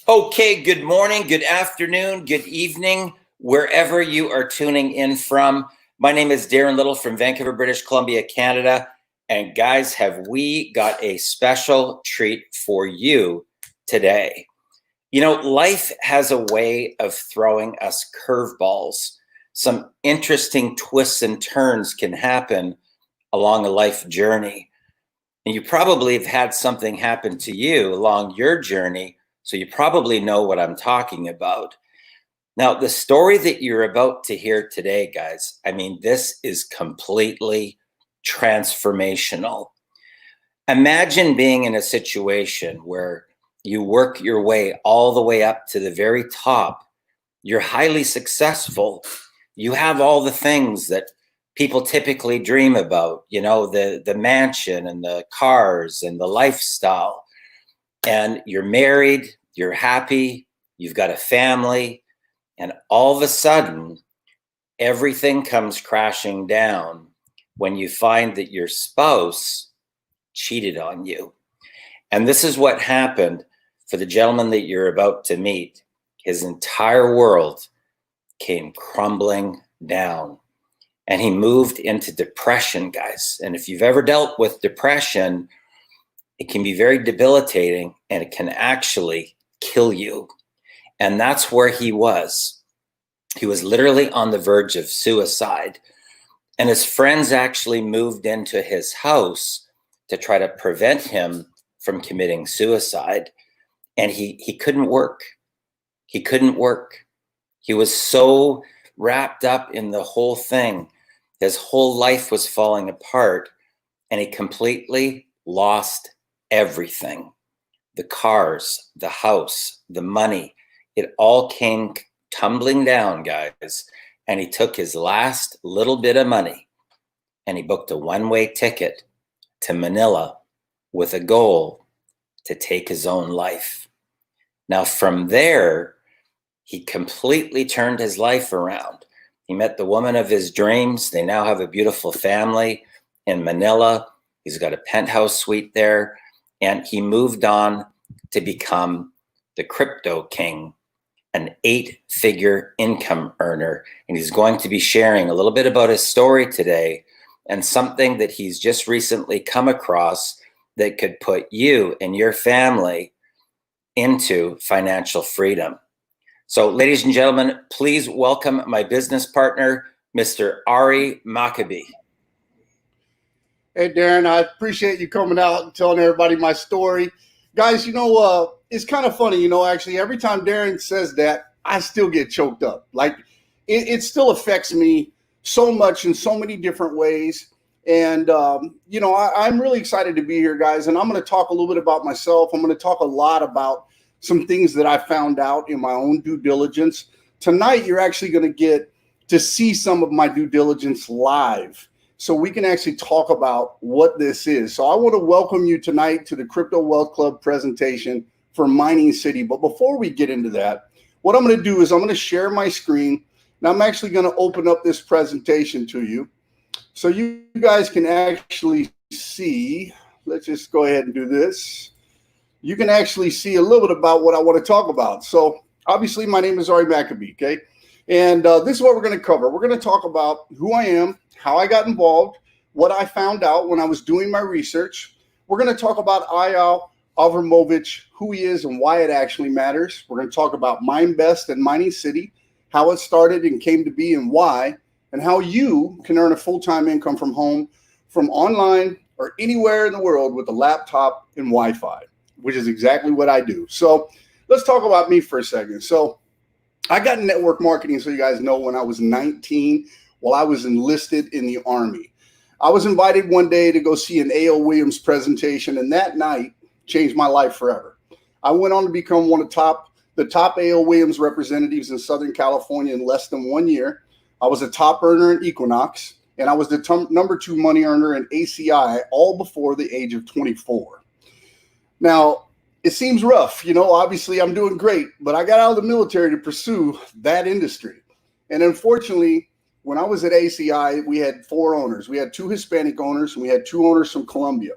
Okay, good morning, good afternoon, good evening, wherever you are tuning in from. My name is Darren Little from Vancouver, British Columbia, Canada. And guys, have we got a special treat for you today? You know, life has a way of throwing us curveballs. Some interesting twists and turns can happen along a life journey. And you probably have had something happen to you along your journey, so you probably know what I'm talking about. Now, the story that you're about to hear today, guys, I mean, this is completely transformational. Imagine being in a situation where you work your way all the way up to the very top. You're highly successful. You have all the things that people typically dream about, you know, the mansion and the cars and the lifestyle. And you're married, you're happy, you've got a family, and all of a sudden, everything comes crashing down when you find that your spouse cheated on you. And this is what happened for the gentleman that you're about to meet. His entire world came crumbling down, and he moved into depression, guys. And if you've ever dealt with depression, it can be very debilitating and it can actually kill you. And that's where he was. He was literally on the verge of suicide. And his friends actually moved into his house to try to prevent him from committing suicide. And he couldn't work. He couldn't work. He was so wrapped up in the whole thing. His whole life was falling apart, and he completely lost everything. The cars, the house, the money, it all came tumbling down, guys. And he took his last little bit of money and he booked a one-way ticket to Manila with a goal to take his own life. Now, from there, he completely turned his life around. He met the woman of his dreams. They now have a beautiful family in Manila. He's got a penthouse suite there. And he moved on to become the crypto king, an 8-figure income earner. And he's going to be sharing a little bit about his story today and something that he's just recently come across that could put you and your family into financial freedom. So, ladies and gentlemen, please welcome my business partner, Mr. Ari Maccabee. Hey, Darren, I appreciate you coming out and telling everybody my story. Guys, it's kind of funny, actually, every time Darren says that, I still get choked up. Like, it still affects me so much in so many different ways. And, I'm really excited to be here, guys. And I'm going to talk a little bit about myself. I'm going to talk a lot about some things that I found out in my own due diligence. Tonight, you're actually going to get to see some of my due diligence live, so we can actually talk about what this is. So I want to welcome you tonight to the Crypto Wealth Club presentation for Mining City. But before we get into that, what I'm going to do is I'm going to share my screen. Now I'm actually going to open up this presentation to you so you guys can actually see. Let's just go ahead and do this. You can actually see a little bit about what I want to talk about. So obviously my name is Ari Maccabee, okay? And this is what we're going to cover. We're going to talk about who I am, how I got involved, what I found out when I was doing my research. We're going to talk about Eyal Abramovich, who he is and why it actually matters. We're going to talk about MineBest and Mining City, how it started and came to be and why, and how you can earn a full-time income from home, from online or anywhere in the world with a laptop and Wi-Fi, which is exactly what I do. So let's talk about me for a second. So I got network marketing, so you guys know, when I was 19, while I was enlisted in the Army. I was invited one day to go see an A.L. Williams presentation, and that night changed my life forever. I went on to become one of the top A.L. Williams representatives in Southern California in less than 1 year. I was a top earner in Equinox, and I was the number 2 money earner in ACI, all before the age of 24. Now, it seems rough, obviously I'm doing great, but I got out of the military to pursue that industry. And unfortunately, when I was at ACI, we had 4 owners. We had 2 Hispanic owners, and we had 2 owners from Colombia.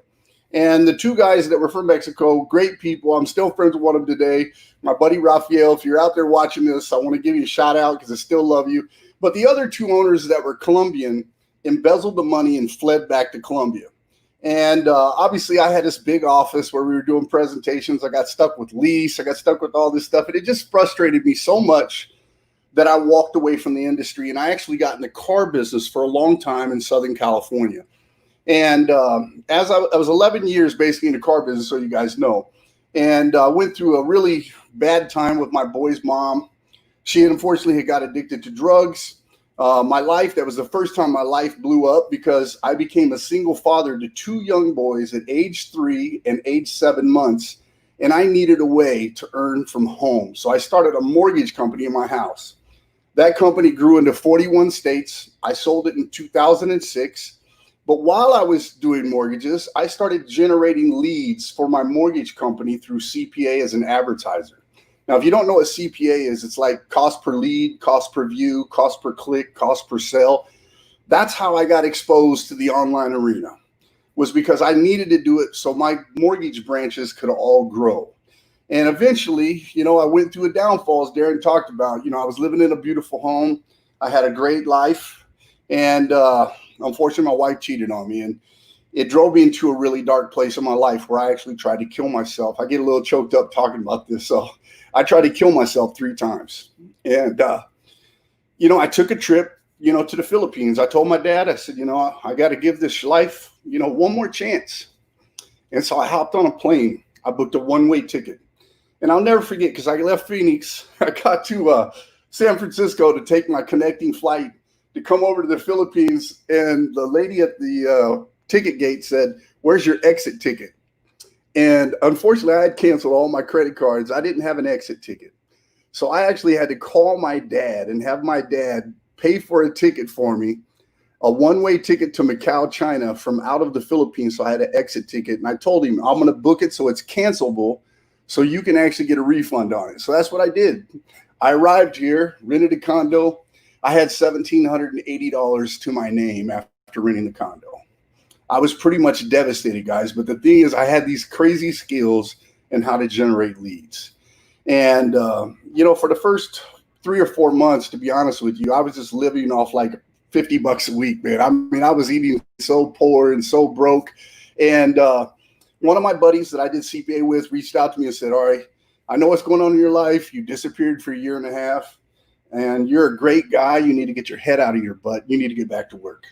And the two guys that were from Mexico, great people. I'm still friends with one of them today. My buddy Rafael, if you're out there watching this, I want to give you a shout out because I still love you. But the other two owners that were Colombian embezzled the money and fled back to Colombia. And obviously, I had this big office where we were doing presentations. I got stuck with lease. I got stuck with all this stuff. And it just frustrated me so much that I walked away from the industry. And I actually got in the car business for a long time in Southern California. And as I was 11 years basically in the car business, so you guys know, and went through a really bad time with my boy's mom. She unfortunately had got addicted to drugs. My life, that was the first time my life blew up because I became a single father to two young boys at age 3 and age 7 months. And I needed a way to earn from home. So I started a mortgage company in my house. That company grew into 41 states. I sold it in 2006. But while I was doing mortgages, I started generating leads for my mortgage company through CPA as an advertiser. Now, if you don't know what CPA is, it's like cost per lead, cost per view, cost per click, cost per sale. That's how I got exposed to the online arena, was because I needed to do it so my mortgage branches could all grow. And eventually, I went through a downfall, as Darren talked about. I was living in a beautiful home. I had a great life. And unfortunately, my wife cheated on me. And it drove me into a really dark place in my life where I actually tried to kill myself. I get a little choked up talking about this. So I tried to kill myself 3 times. And, I took a trip, to the Philippines. I told my dad, I said, I got to give this life, one more chance. And so I hopped on a plane. I booked a one-way ticket. And I'll never forget, because I left Phoenix. I got to San Francisco to take my connecting flight to come over to the Philippines. And the lady at the ticket gate said, "Where's your exit ticket?" And unfortunately, I had canceled all my credit cards. I didn't have an exit ticket. So I actually had to call my dad and have my dad pay for a ticket for me, a one-way ticket to Macau, China from out of the Philippines. So I had an exit ticket. And I told him, I'm going to book it so it's cancelable so you can actually get a refund on it. So that's what I did. I arrived here, rented a condo. I had $1,780 to my name after renting the condo. I was pretty much devastated, guys. But the thing is, I had these crazy skills in how to generate leads. And, for the first 3 or 4 months, to be honest with you, I was just living off like $50 a week, man. I mean, I was eating so poor and so broke. And one of my buddies that I did CPA with reached out to me and said, "All right, I know what's going on in your life. You disappeared for a year and a half, and you're a great guy. You need to get your head out of your butt. You need to get back to work."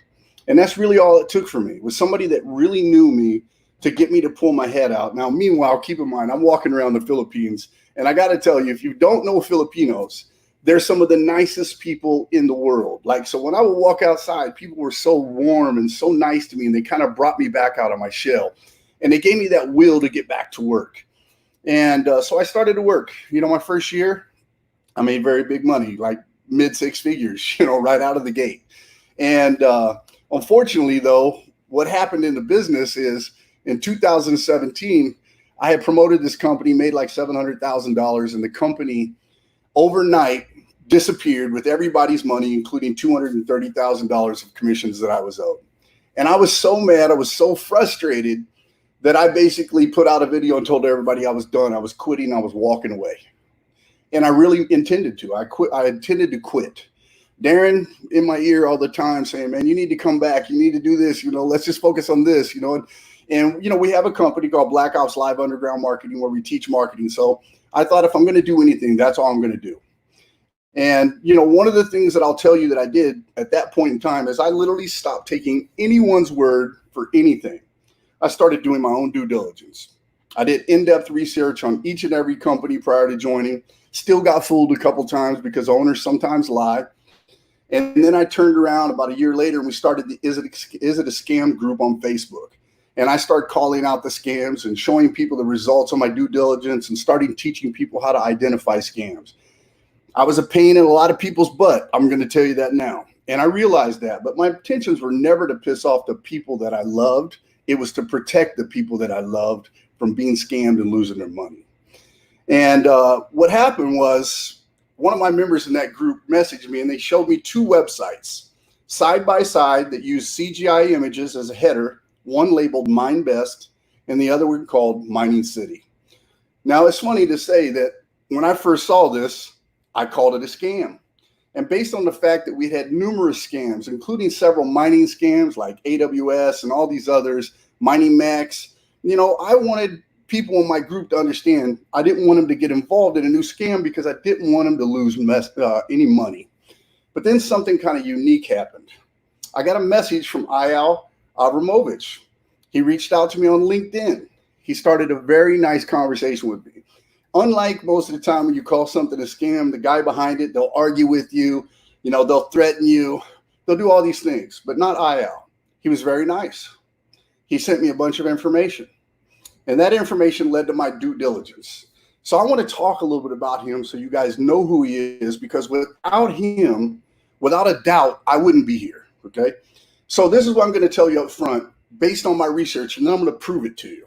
And that's really all it took for me, was somebody that really knew me to get me to pull my head out. Now, meanwhile, keep in mind, I'm walking around the Philippines, and I got to tell you, if you don't know Filipinos, they're some of the nicest people in the world. So when I would walk outside, people were so warm and so nice to me, and they kind of brought me back out of my shell. And they gave me that will to get back to work. And so I started to work. My first year, I made very big money, like mid 6 figures, right out of the gate. And unfortunately, though, what happened in the business is in 2017, I had promoted this company, made like $700,000, and the company overnight disappeared with everybody's money, including $230,000 of commissions that I was owed. And I was so mad. I was so frustrated that I basically put out a video and told everybody I was done. I was quitting. I was walking away. And I really intended to. I intended to quit. Darren in my ear all the time saying, "Man, you need to come back. You need to do this. Let's just focus on this." And we have a company called Black Ops Live Underground Marketing where we teach marketing. So I thought, if I'm going to do anything, that's all I'm going to do. And, one of the things that I'll tell you that I did at that point in time is I literally stopped taking anyone's word for anything. I started doing my own due diligence. I did in-depth research on each and every company prior to joining. Still got fooled a couple times because owners sometimes lie. And then I turned around about a year later and we started the Is It a Scam group on Facebook. And I started calling out the scams and showing people the results of my due diligence and starting teaching people how to identify scams. I was a pain in a lot of people's butt. I'm going to tell you that now. And I realized that. But my intentions were never to piss off the people that I loved. It was to protect the people that I loved from being scammed and losing their money. And what happened was one of my members in that group messaged me and they showed me 2 websites side by side that used CGI images as a header, one labeled Mind Best and the other one called Mining City. Now, it's funny to say that when I first saw this, I called it a scam. And based on the fact that we had numerous scams, including several mining scams like AWS and all these others, Mining Max, I wanted people in my group to understand I didn't want them to get involved in a new scam because I didn't want them to lose any money. But then something kind of unique happened. I got a message from Eyal Avramovich. He reached out to me on LinkedIn. He started a very nice conversation with me. Unlike most of the time when you call something a scam, the guy behind it, they'll argue with you, they'll threaten you, they'll do all these things, but not Eyal. He was very nice. He sent me a bunch of information, and that information led to my due diligence. So I want to talk a little bit about him so you guys know who he is, because without him, without a doubt, I wouldn't be here, okay? So this is what I'm going to tell you up front based on my research, and then I'm going to prove it to you.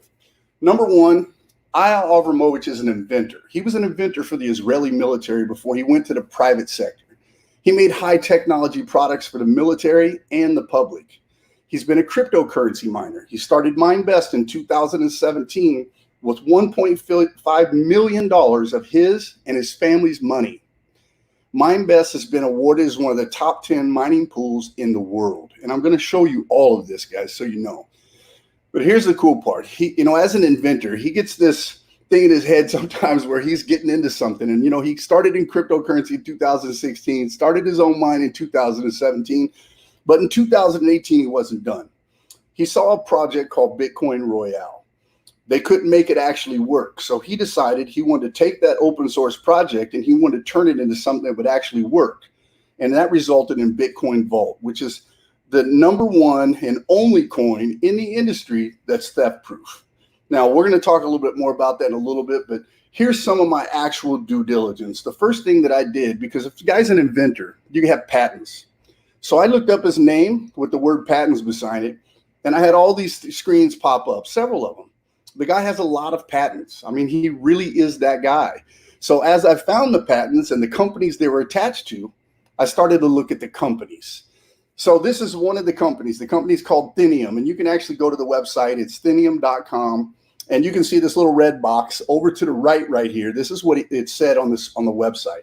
Number one, Eyal Avramovich is an inventor. He was an inventor for the Israeli military before he went to the private sector. He made high technology products for the military and the public. He's been a cryptocurrency miner. He started MineBest in 2017 with $1.5 million of his and his family's money. MineBest has been awarded as one of the top 10 mining pools in the world. And I'm going to show you all of this, guys, so you know. But here's the cool part. He, as an inventor, he gets this thing in his head sometimes where he's getting into something. And, he started in cryptocurrency in 2016, started his own mine in 2017. But in 2018, he wasn't done. He saw a project called Bitcoin Royale. They couldn't make it actually work. So he decided he wanted to take that open source project and he wanted to turn it into something that would actually work. And that resulted in Bitcoin Vault, which is the number one and only coin in the industry that's theft proof. Now, we're going to talk a little bit more about that in a little bit, but here's some of my actual due diligence. The first thing that I did, because if the guy's an inventor, you have patents. So I looked up his name with the word patents beside it, and I had all these screens pop up, several of them. The guy has a lot of patents. I mean, he really is that guy. So as I found the patents and the companies they were attached to, I started to look at the companies. So this is one of the companies. The company's called Thinium, and you can actually go to the website. It's thinium.com, and you can see this little red box over to the right here. This is what it said on the website.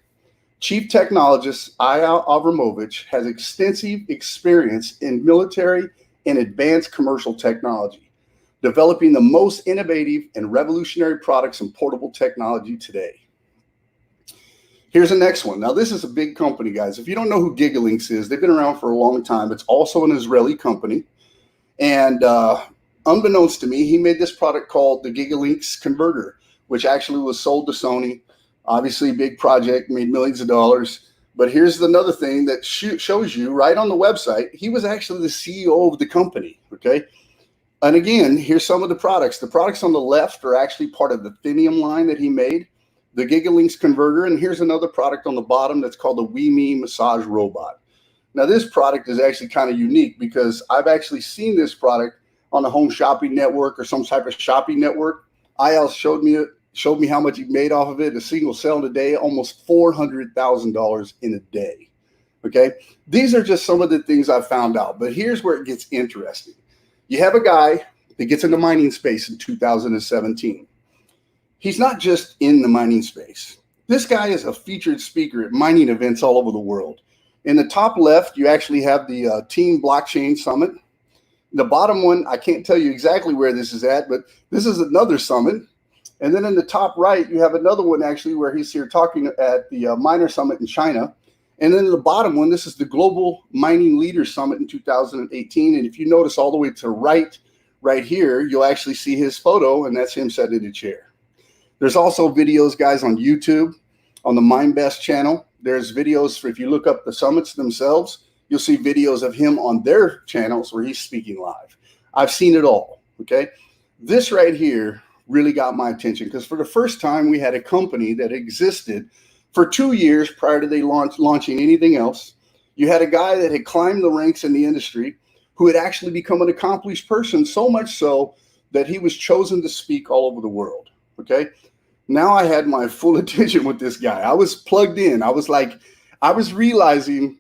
Chief Technologist Eyal Avramovich has extensive experience in military and advanced commercial technology, developing the most innovative and revolutionary products in portable technology today. Here's the next one. Now, this is a big company, guys. If you don't know who Gigalinks is, they've been around for a long time. It's also an Israeli company. And unbeknownst to me, he made this product called the Gigalinks Converter, which actually was sold to Sony. Obviously, a big project, made millions of dollars. But here's another thing that shows you right on the website. He was actually the CEO of the company, okay? And again, here's some of the products. The products on the left are actually part of the Thinium line that he made, the Gigalinks Converter, and here's another product on the bottom that's called the WeMe Massage Robot. Now, this product is actually kind of unique because I've actually seen this product on the Home Shopping Network or some type of shopping network. Eyal showed me how much he made off of it. A single sale in a day, almost $400,000 in a day. Okay, these are just some of the things I found out. But here's where it gets interesting. You have a guy that gets into mining space in 2017. He's not just in the mining space. This guy is a featured speaker at mining events all over the world. In the top left, you actually have the Team Blockchain Summit. The bottom one, I can't tell you exactly where this is at, but this is another summit. And then in the top right, you have another one actually where he's here talking at the Miner Summit in China. And then the bottom one, this is the Global Mining Leaders Summit in 2018. And if you notice all the way to the right here, you'll actually see his photo, and that's him sitting in a chair. There's also videos, guys, on YouTube, on the MineBest channel. There's videos for, if you look up the summits themselves, you'll see videos of him on their channels where he's speaking live. I've seen it all, okay? This right here really got my attention because for the first time, we had a company that existed for 2 years prior to they launching anything else. You had a guy that had climbed the ranks in the industry who had actually become an accomplished person, so much so that he was chosen to speak all over the world, okay? Now I had my full attention with this guy. I was plugged in. I was realizing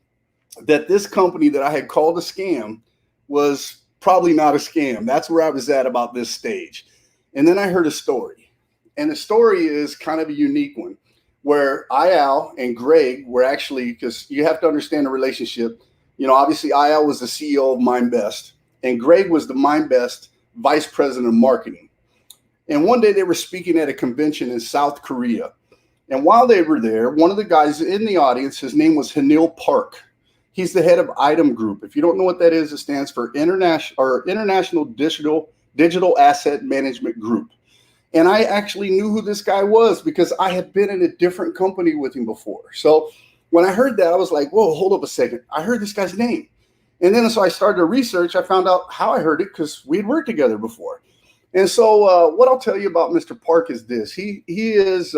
that this company that I had called a scam was probably not a scam. That's where I was at about this stage. And then I heard a story. And the story is kind of a unique one where Eyal and Greg were actually, because you have to understand the relationship. You know, obviously Eyal was the CEO of MindBest and Greg was the MindBest vice president of marketing. And one day they were speaking at a convention in South Korea. And while they were there, one of the guys in the audience, his name was Hanil Park. He's the head of Item Group. If you don't know what that is, it stands for International Digital Asset Management Group. And I actually knew who this guy was because I had been in a different company with him before. So when I heard that, I was like, whoa, hold up a second. I heard this guy's name. And then so I started to research. I found out how I heard it because we had worked together before. And so what I'll tell you about Mr. Park is this. He is,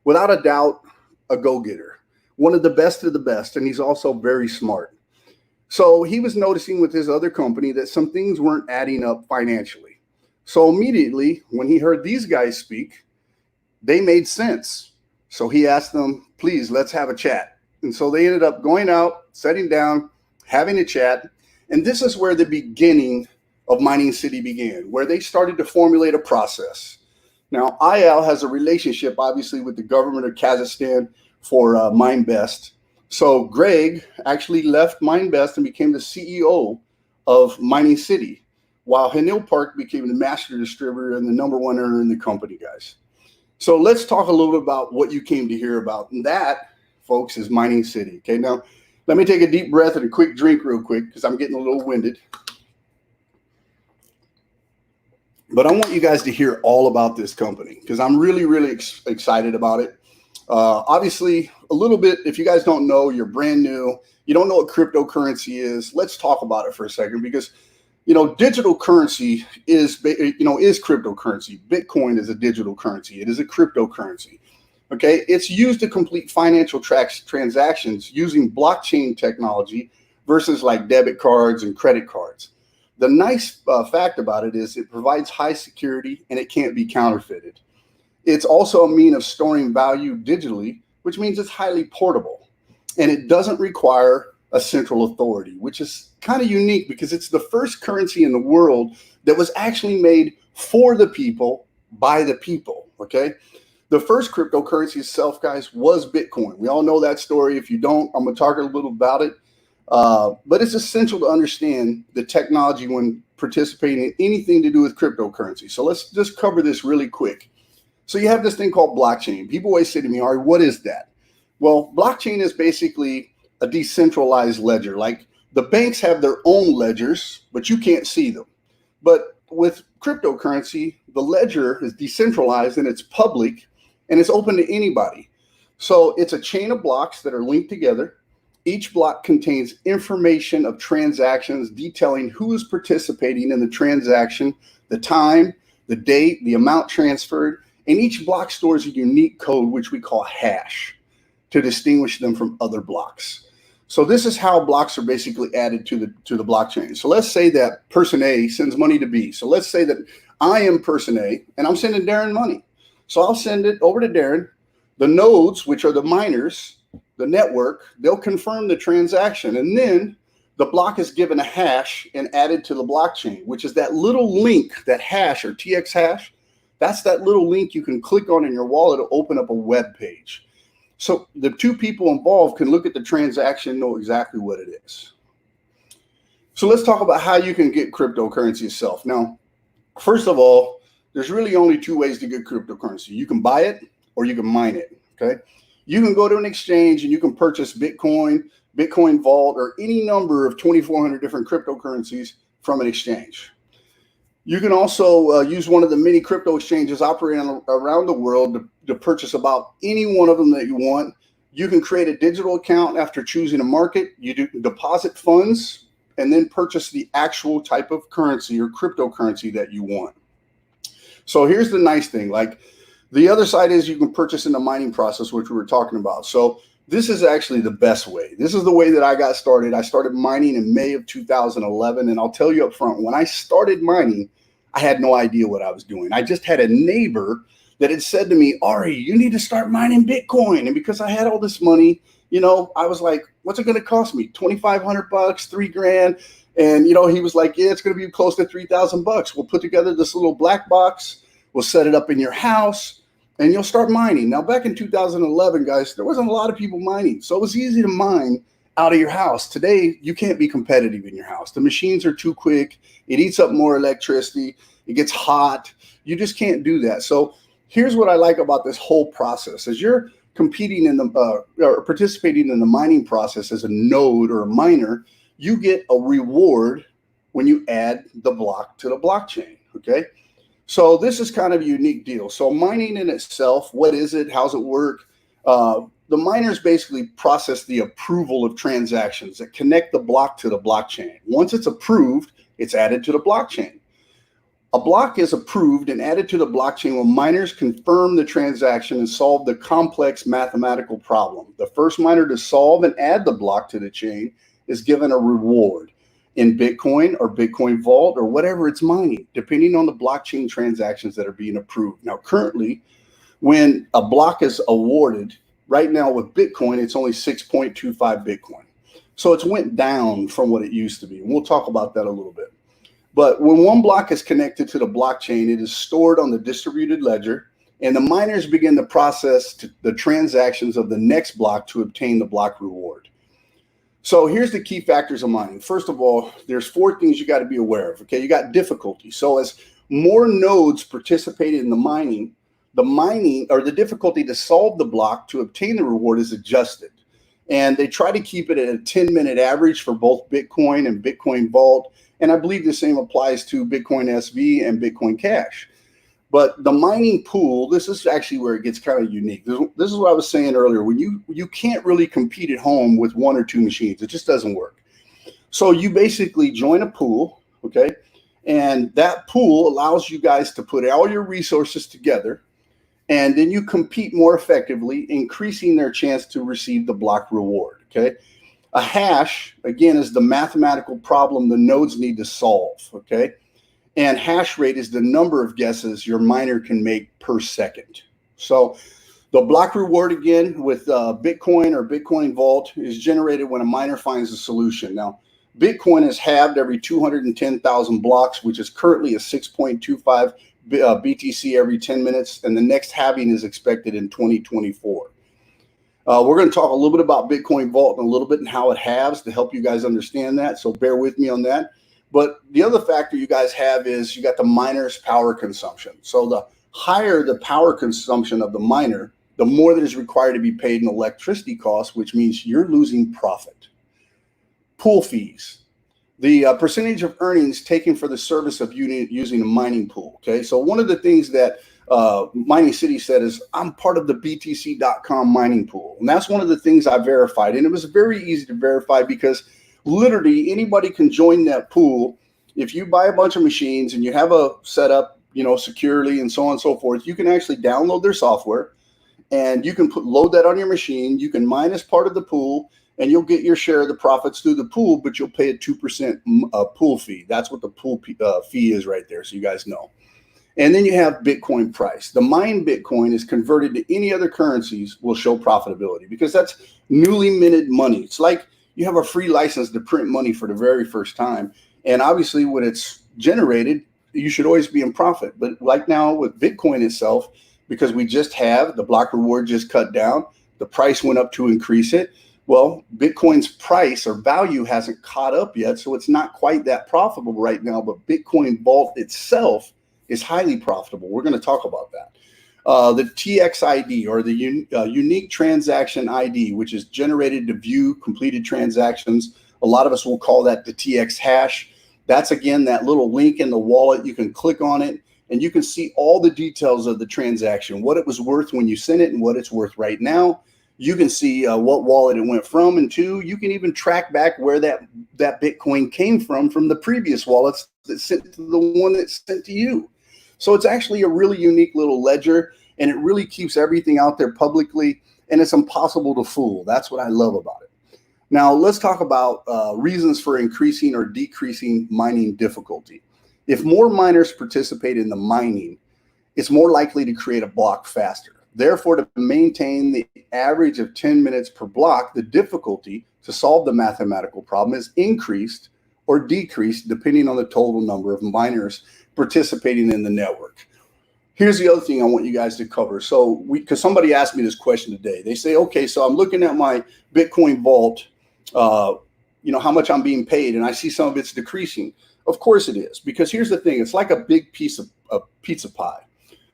without a doubt, a go-getter, one of the best, and he's also very smart. So he was noticing with his other company that some things weren't adding up financially. So immediately when he heard these guys speak, they made sense. So he asked them, please, let's have a chat. And so they ended up going out, sitting down, having a chat. And this is where the beginning of Mining City began, where they started to formulate a process. Now, Eyal has a relationship, obviously, with the government of Kazakhstan for MindBest. So Greg actually left MindBest and became the CEO of Mining City, while Hanil Park became the master distributor and the number one earner in the company, guys. So let's talk a little bit about what you came to hear about. And that, folks, is Mining City. Okay, now let me take a deep breath and a quick drink real quick because I'm getting a little winded. But I want you guys to hear all about this company because I'm really, really excited about it. Obviously, a little bit, if you guys don't know, you're brand new, you don't know what cryptocurrency is, let's talk about it for a second because, you know, digital currency is cryptocurrency. Bitcoin is a digital currency. It is a cryptocurrency. Okay, it's used to complete financial transactions using blockchain technology versus like debit cards and credit cards. The nice fact about it is it provides high security and it can't be counterfeited. It's also a means of storing value digitally, which means it's highly portable. And it doesn't require a central authority, which is kind of unique because it's the first currency in the world that was actually made for the people by the people, okay? The first cryptocurrency itself, guys, was Bitcoin. We all know that story. If you don't, I'm going to talk a little about it. But it's essential to understand the technology when participating in anything to do with cryptocurrency. So let's just cover this really quick. So you have this thing called blockchain. People always say to me, Ari, what is that? Well, blockchain is basically a decentralized ledger. Like the banks have their own ledgers, but you can't see them. But with cryptocurrency, the ledger is decentralized and it's public and it's open to anybody. So it's a chain of blocks that are linked together. Each block contains information of transactions detailing who is participating in the transaction, the time, the date, the amount transferred, and each block stores a unique code, which we call hash, to distinguish them from other blocks. So this is how blocks are basically added to the blockchain. So let's say that person A sends money to B. So let's say that I am person A and I'm sending Darren money. So I'll send it over to Darren. The nodes, which are the miners, the network, they'll confirm the transaction. And then the block is given a hash and added to the blockchain, which is that little link, that hash or TX hash. That's that little link you can click on in your wallet to open up a web page. So the two people involved can look at the transaction and know exactly what it is. So let's talk about how you can get cryptocurrency itself. Now, first of all, there's really only two ways to get cryptocurrency. You can buy it or you can mine it, okay? You can go to an exchange and you can purchase Bitcoin, Bitcoin Vault, or any number of 2,400 different cryptocurrencies from an exchange. You can also use one of the many crypto exchanges operating around the world to purchase about any one of them that you want. You can create a digital account after choosing a market. You deposit funds and then purchase the actual type of currency or cryptocurrency that you want. So here's the nice thing. Like the other side is you can purchase in the mining process, which we were talking about. So this is actually the best way. This is the way that I got started. I started mining in May of 2011. And I'll tell you up front, when I started mining, I had no idea what I was doing. I just had a neighbor that had said to me, Ari, you need to start mining Bitcoin. And because I had all this money, you know, I was like, what's it going to cost me? $2,500, $3,000. And, you know, he was like, yeah, it's going to be close to $3,000. We'll put together this little black box. We'll set it up in your house and you'll start mining. Now, back in 2011, guys, there wasn't a lot of people mining. So it was easy to mine out of your house. Today, you can't be competitive in your house. The machines are too quick. It eats up more electricity. It gets hot. You just can't do that. So here's what I like about this whole process. As you're competing in the or participating in the mining process as a node or a miner, you get a reward when you add the block to the blockchain, okay? So this is kind of a unique deal. So mining in itself, what is it? How's it work? The miners basically process the approval of transactions that connect the block to the blockchain. Once it's approved, it's added to the blockchain. A block is approved and added to the blockchain when miners confirm the transaction and solve the complex mathematical problem. The first miner to solve and add the block to the chain is given a reward in Bitcoin or Bitcoin Vault or whatever it's mining, depending on the blockchain transactions that are being approved. Now, currently, when a block is awarded, right now with Bitcoin, it's only 6.25 Bitcoin. So it's went down from what it used to be. And we'll talk about that a little bit. But when one block is connected to the blockchain, it is stored on the distributed ledger, and the miners begin to process the transactions of the next block to obtain the block reward. So here's the key factors of mining. First of all, there's 4 things you got to be aware of. Okay, you got difficulty. So as more nodes participate in the mining or the difficulty to solve the block to obtain the reward is adjusted. And they try to keep it at a 10-minute average for both Bitcoin and Bitcoin Vault. And I believe the same applies to Bitcoin SV and Bitcoin Cash. But the mining pool, this is actually where it gets kind of unique. This is what I was saying earlier. When you can't really compete at home with 1 or 2 machines. It just doesn't work. So you basically join a pool, okay? And that pool allows you guys to put all your resources together, and then you compete more effectively, increasing their chance to receive the block reward, okay? A hash, again, is the mathematical problem the nodes need to solve, okay? And hash rate is the number of guesses your miner can make per second. So the block reward, again, with Bitcoin or Bitcoin Vault is generated when a miner finds a solution. Now, Bitcoin is halved every 210,000 blocks, which is currently a 6.25 BTC every 10 minutes, and the next halving is expected in 2024. We're going to talk a little bit about Bitcoin Vault and a little bit and how it halves to help you guys understand that, so bear with me on that. But the other factor you guys have is you got the miner's power consumption. So the higher the power consumption of the miner, the more that is required to be paid in electricity costs, which means you're losing profit. Pool fees, the percentage of earnings taken for the service of using a mining pool. Okay, so one of the things that Mining City said is, I'm part of the BTC.com mining pool. And that's one of the things I verified. And it was very easy to verify because literally anybody can join that pool. If you buy a bunch of machines and you have a setup, securely and so on and so forth, you can actually download their software and you can load that on your machine. You can mine as part of the pool and you'll get your share of the profits through the pool, but you'll pay a 2% pool fee. That's what the pool fee is right there, so you guys know. And then you have Bitcoin price. The mined Bitcoin is converted to any other currencies will show profitability because that's newly minted money. It's like you have a free license to print money for the very first time. And obviously when it's generated, you should always be in profit. But like now with Bitcoin itself, because we just have the block reward just cut down, the price went up to increase it. Well, Bitcoin's price or value hasn't caught up yet, so it's not quite that profitable right now. But Bitcoin Vault itself is highly profitable. We're going to talk about that. The TXID or the unique transaction ID, which is generated to view completed transactions. A lot of us will call that the TX hash. That's, again, that little link in the wallet. You can click on it and you can see all the details of the transaction, what it was worth when you sent it and what it's worth right now. You can see what wallet it went from and to. You can even track back where that Bitcoin came from the previous wallets that sent to the one that sent to you. So it's actually a really unique little ledger, and it really keeps everything out there publicly, and it's impossible to fool. That's what I love about it. Now, let's talk about reasons for increasing or decreasing mining difficulty. If more miners participate in the mining, it's more likely to create a block faster. Therefore, to maintain the average of 10 minutes per block, the difficulty to solve the mathematical problem is increased or decreased depending on the total number of miners participating in the network. Here's the other thing I want you guys to cover. So because somebody asked me this question today, they say, okay, so I'm looking at my Bitcoin vault, how much I'm being paid, and I see some of it's decreasing. Of course it is, because here's the thing. It's like a big piece of pizza pie.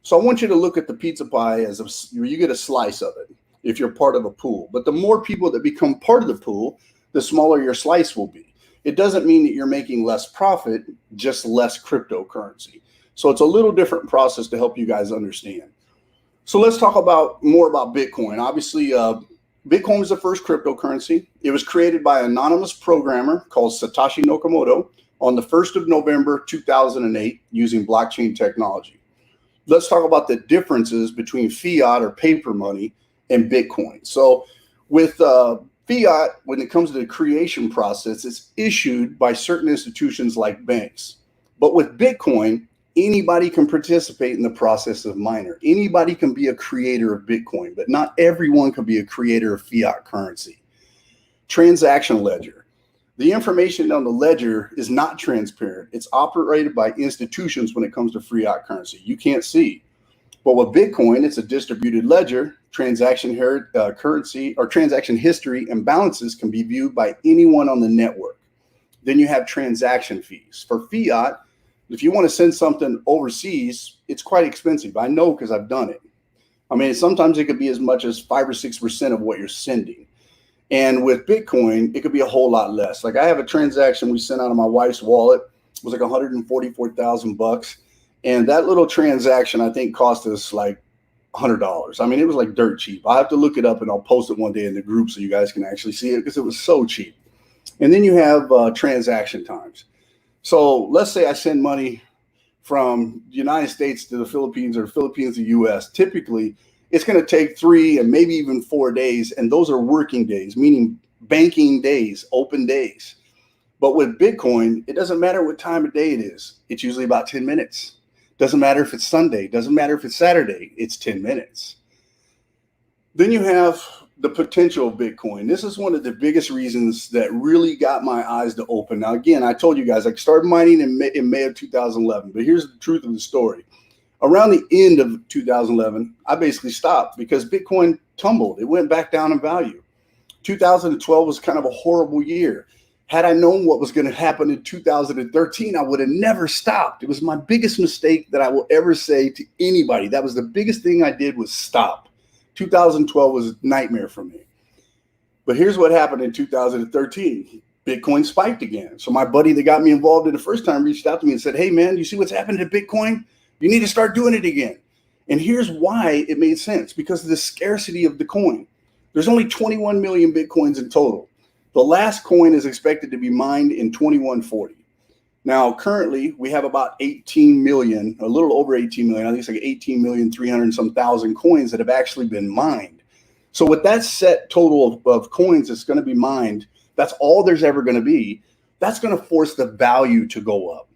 So I want you to look at the pizza pie as you get a slice of it if you're part of a pool. But the more people that become part of the pool, the smaller your slice will be. It doesn't mean that you're making less profit, just less cryptocurrency. So it's a little different process to help you guys understand. So let's talk more about Bitcoin. Obviously, Bitcoin was the first cryptocurrency. It was created by an anonymous programmer called Satoshi Nakamoto on the 1st of November, 2008, using blockchain technology. Let's talk about the differences between fiat or paper money and Bitcoin. So with fiat, when it comes to the creation process, it's issued by certain institutions like banks. But with Bitcoin, anybody can participate in the process of miner. Anybody can be a creator of Bitcoin, but not everyone can be a creator of fiat currency. Transaction ledger. The information on the ledger is not transparent. It's operated by institutions when it comes to fiat currency. You can't see. But with Bitcoin, it's a distributed ledger. Currency or transaction history and balances can be viewed by anyone on the network. Then you have transaction fees. For fiat, if you want to send something overseas, it's quite expensive. I know because I've done it. I mean, sometimes it could be as much as 5 or 6% of what you're sending. And with Bitcoin, it could be a whole lot less. Like I have a transaction we sent out of my wife's wallet. It was like $144,000. And that little transaction, I think, cost us like $100. I mean, it was like dirt cheap. I have to look it up and I'll post it one day in the group so you guys can actually see it because it was so cheap. And then you have transaction times. So let's say I send money from the United States to the Philippines or Philippines to the US. Typically, it's going to take 3 and maybe even 4 days. And those are working days, meaning banking days, open days. But with Bitcoin, it doesn't matter what time of day it is. It's usually about 10 minutes. Doesn't matter if it's Sunday. Doesn't matter if it's Saturday. It's 10 minutes. Then you have the potential of Bitcoin. This is one of the biggest reasons that really got my eyes to open. Now, again, I told you guys I started mining in May of 2011. But here's the truth of the story. Around the end of 2011, I basically stopped because Bitcoin tumbled. It went back down in value. 2012 was kind of a horrible year. Had I known what was going to happen in 2013, I would have never stopped. It was my biggest mistake that I will ever say to anybody. That was the biggest thing I did was stop. 2012 was a nightmare for me. But here's what happened in 2013. Bitcoin spiked again. So my buddy that got me involved in the first time reached out to me and said, hey, man, you see what's happened to Bitcoin? You need to start doing it again. And here's why it made sense, because of the scarcity of the coin. There's only 21 million Bitcoins in total. The last coin is expected to be mined in 2140. Now, currently, we have about 18 million, a little over 18 million. I think it's like 18,300,000 and some thousand coins that have actually been mined. So with that set total of coins that's going to be mined, that's all there's ever going to be. That's going to force the value to go up.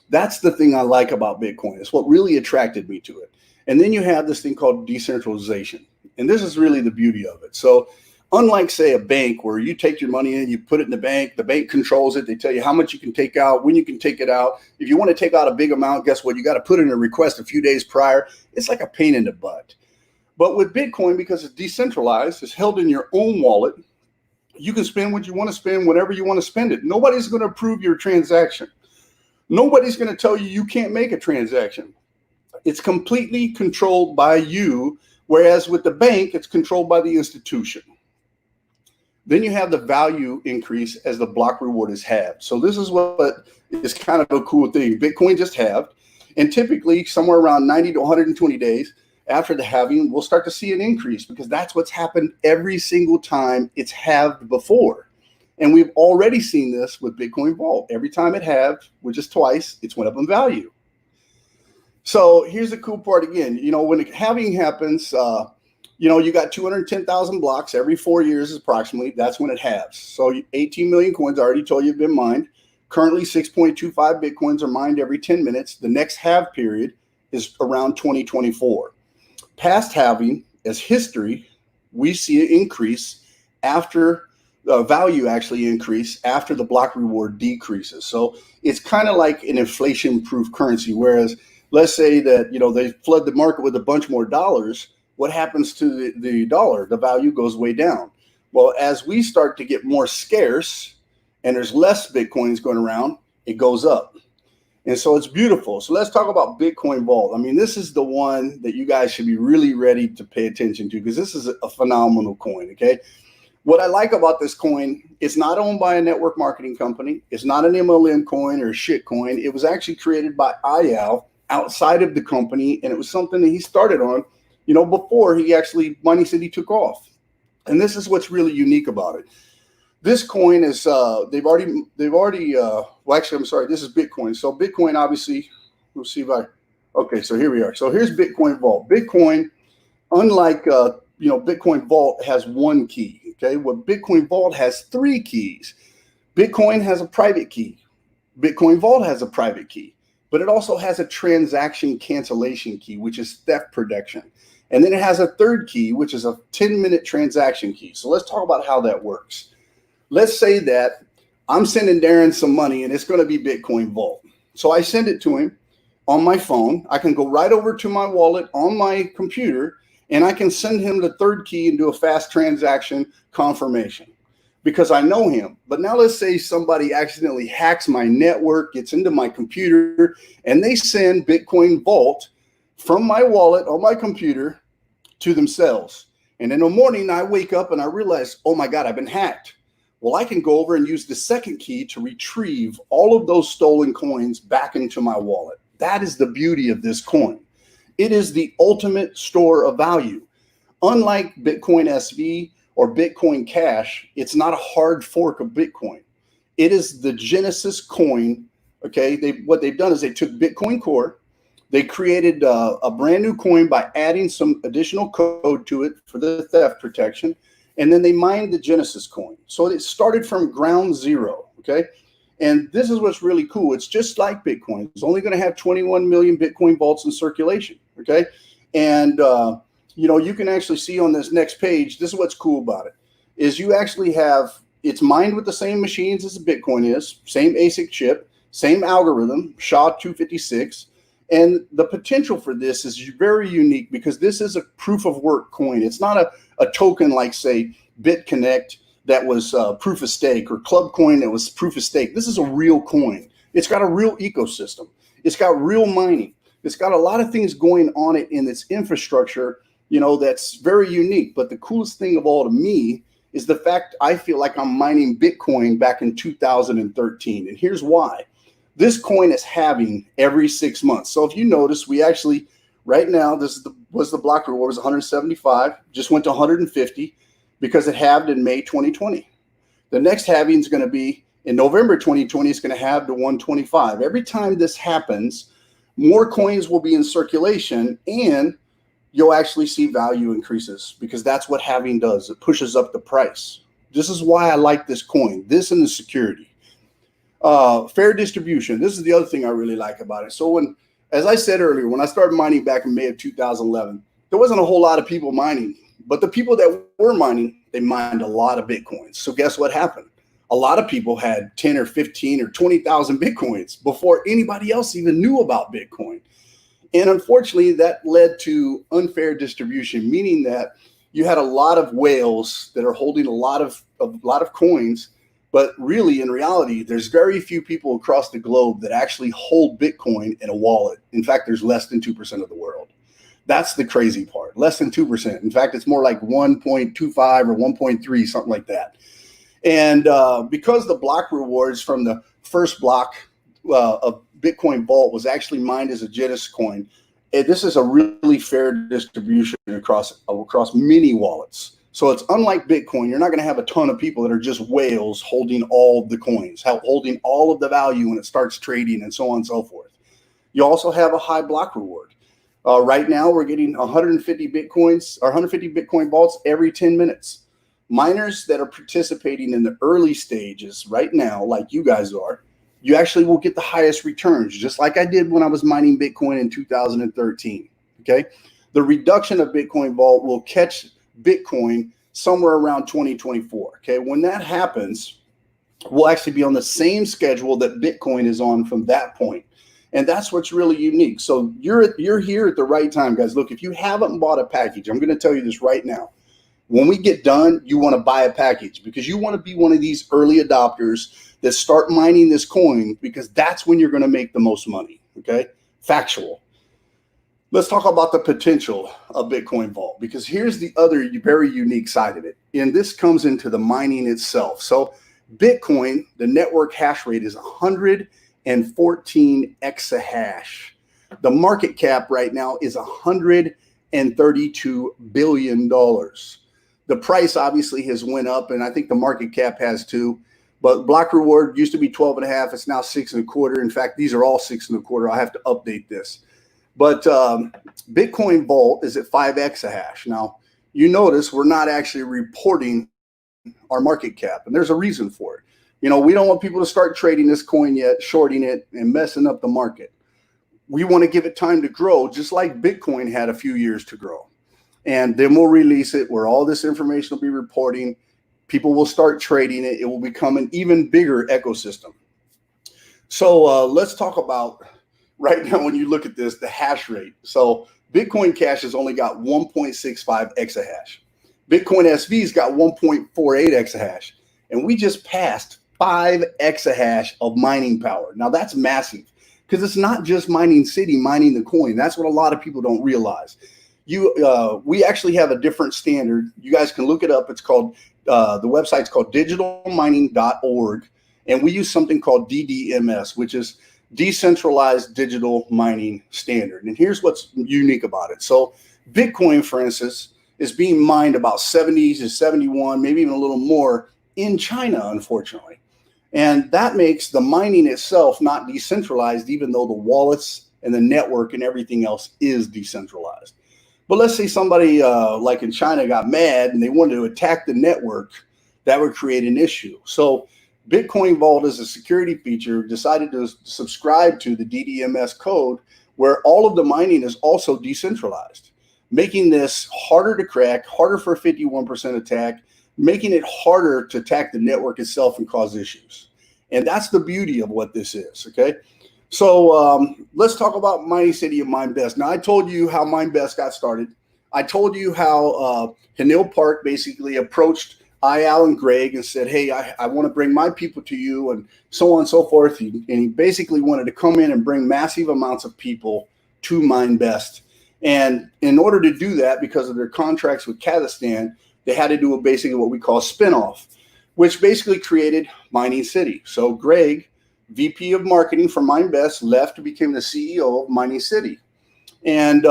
That's the thing I like about Bitcoin. It's what really attracted me to it. And then you have this thing called decentralization. And this is really the beauty of it. So unlike, say, a bank where you take your money in, you put it in the bank controls it. They tell you how much you can take out, when you can take it out. If you want to take out a big amount, guess what? You got to put in a request a few days prior. It's like a pain in the butt. But with Bitcoin, because it's decentralized, it's held in your own wallet, you can spend what you want to spend whenever you want to spend it. Nobody's going to approve your transaction. Nobody's going to tell you you can't make a transaction. It's completely controlled by you, whereas with the bank, it's controlled by the institution. Then you have the value increase as the block reward is halved. So this is what is kind of a cool thing. Bitcoin just halved, and typically somewhere around 90 to 120 days after the halving, we'll start to see an increase because that's what's happened every single time it's halved before. And we've already seen this with Bitcoin Vault. Every time it halved, which is twice, it's went up in value. So here's the cool part again. When the halving happens, you got 210,000 blocks every 4 years approximately. That's when it halves. So 18 million coins, I already told you, have been mined. Currently, 6.25 Bitcoins are mined every 10 minutes. The next halve period is around 2024. Past halving, as history, we see an increase after value actually increase after the block reward decreases. So it's kind of like an inflation-proof currency, whereas let's say that, they flood the market with a bunch more dollars. What happens to the dollar? The value goes way down. Well, as we start to get more scarce and there's less Bitcoins going around, it goes up. And so it's beautiful. So let's talk about Bitcoin Vault. I mean, this is the one that you guys should be really ready to pay attention to, because this is a phenomenal coin, okay? What I like about this coin, it's not owned by a network marketing company. It's not an MLM coin or a shit coin. It was actually created by Ayal outside of the company, and it was something that he started on, before Mining City took off. And this is what's really unique about it. This coin is, well, actually, I'm sorry, this is Bitcoin. So Bitcoin, obviously, let's see if okay, so here we are. So here's Bitcoin Vault. Bitcoin, unlike, Bitcoin Vault has one key, okay? What Bitcoin Vault has 3 keys. Bitcoin has a private key. Bitcoin Vault has a private key, but it also has a transaction cancellation key, which is theft protection. And then it has a 3rd key, which is a 10-minute transaction key. So let's talk about how that works. Let's say that I'm sending Darren some money and it's going to be Bitcoin Vault. So I send it to him on my phone. I can go right over to my wallet on my computer, and I can send him the 3rd key and do a fast transaction confirmation because I know him. But now let's say somebody accidentally hacks my network, gets into my computer, and they send Bitcoin Vault from my wallet on my computer to themselves. And in the morning, I wake up and I realize, oh my God, I've been hacked. Well, I can go over and use the 2nd key to retrieve all of those stolen coins back into my wallet. That is the beauty of this coin. It is the ultimate store of value. Unlike Bitcoin SV or Bitcoin Cash, it's not a hard fork of Bitcoin. It is the Genesis coin. Okay, what they've done is they took Bitcoin Core, they created a brand new coin by adding some additional code to it for the theft protection, and then they mined the Genesis coin. So it started from ground zero, okay? And this is what's really cool. It's just like Bitcoin. It's only going to have 21 million Bitcoin vaults in circulation, okay? And, you can actually see on this next page, this is what's cool about it, is you actually have, it's mined with the same machines as the Bitcoin is, same ASIC chip, same algorithm, SHA-256. And the potential for this is very unique because this is a proof of work coin. It's not a token like, say, BitConnect that was proof of stake, or Clubcoin that was proof of stake. This is a real coin. It's got a real ecosystem. It's got real mining. It's got a lot of things going on it in its infrastructure, that's very unique. But the coolest thing of all to me is the fact I feel like I'm mining Bitcoin back in 2013. And here's why. This coin is halving every 6 months. So if you notice, we actually, right now, was the block reward was 175, just went to 150 because it halved in May 2020. The next halving is going to be in November 2020. It's going to halve to 125. Every time this happens, more coins will be in circulation, and you'll actually see value increases because that's what halving does. It pushes up the price. This is why I like this coin, this and the security. Fair distribution. This is the other thing I really like about it. So as I said earlier, when I started mining back in May of 2011, there wasn't a whole lot of people mining, but the people that were mining, they mined a lot of Bitcoins. So guess what happened? A lot of people had 10 or 15 or 20,000 Bitcoins before anybody else even knew about Bitcoin. And unfortunately, that led to unfair distribution, meaning that you had a lot of whales that are holding a lot of coins. But really, in reality, there's very few people across the globe that actually hold Bitcoin in a wallet. In fact, there's less than 2% of the world. That's the crazy part, less than 2%. In fact, it's more like 1.25 or 1.3, something like that. And because the block rewards from the first block of Bitcoin Vault was actually mined as a Genesis coin, this is a really fair distribution across many wallets. So it's unlike Bitcoin. You're not going to have a ton of people that are just whales holding all of the coins, holding all of the value when it starts trading and so on and so forth. You also have a high block reward. Right now, we're getting 150 Bitcoins or 150 Bitcoin vaults every 10 minutes. Miners that are participating in the early stages right now, like you guys are, you actually will get the highest returns, just like I did when I was mining Bitcoin in 2013. Okay, the reduction of Bitcoin Vault will catch Bitcoin somewhere around 2024. Okay, when that happens, we'll actually be on the same schedule that Bitcoin is on from that point. And that's what's really unique. So you're here at the right time, guys. Look, if you haven't bought a package, I'm going to tell you this right now. When we get done, you want to buy a package because you want to be one of these early adopters that start mining this coin, because that's when you're going to make the most money. Okay? Factual. Let's talk about the potential of Bitcoin Vault, because here's the other very unique side of it. And this comes into the mining itself. So Bitcoin, the network hash rate is 114 exahash. The market cap right now is $132 billion. The price obviously has went up, and I think the market cap has too. But block reward used to be 12 and a half. It's now 6 and a quarter. In fact, these are all 6 and a quarter. I'll have to update this. But Bitcoin Vault is at 5 exahash. Now, you notice we're not actually reporting our market cap, and there's a reason for it. You know, we don't want people to start trading this coin yet, shorting it, and messing up the market. We want to give it time to grow, just like Bitcoin had a few years to grow. And then we'll release it where all this information will be reporting. People will start trading it. It will become an even bigger ecosystem. So let's talk about right now, when you look at this, the hash rate. So Bitcoin Cash has only got 1.65 exahash. Bitcoin SV's got 1.48 exahash. And we just passed 5 exahash of mining power. Now that's massive, because it's not just Mining City mining the coin. That's what a lot of people don't realize. We actually have a different standard. You guys can look it up. It's called, the website's called digitalmining.org. And we use something called DDMS, which is Decentralized Digital Mining Standard. And here's what's unique about it. So Bitcoin, for instance, is being mined about 70 to 71, maybe even a little more in China, unfortunately. And that makes the mining itself not decentralized, even though the wallets and the network and everything else is decentralized. But let's say somebody like in China got mad and they wanted to attack the network. That would create an issue. So Bitcoin Vault, as a security feature, decided to subscribe to the DDMS code, where all of the mining is also decentralized, making this harder to crack, harder for a 51% attack, making it harder to attack the network itself and cause issues. And that's the beauty of what this is, okay? So let's talk about Mining City and MineBest. Now, I told you how MineBest got started. I told you how Hanil Park basically approached Al and Greg and said, hey, I want to bring my people to you, and so on and so forth. And he basically wanted to come in and bring massive amounts of people to MineBest. And in order to do that, because of their contracts with Kazakhstan, they had to do basically what we call a spinoff, which basically created Mining City. So Greg, VP of marketing for MineBest, left to become the CEO of Mining City. And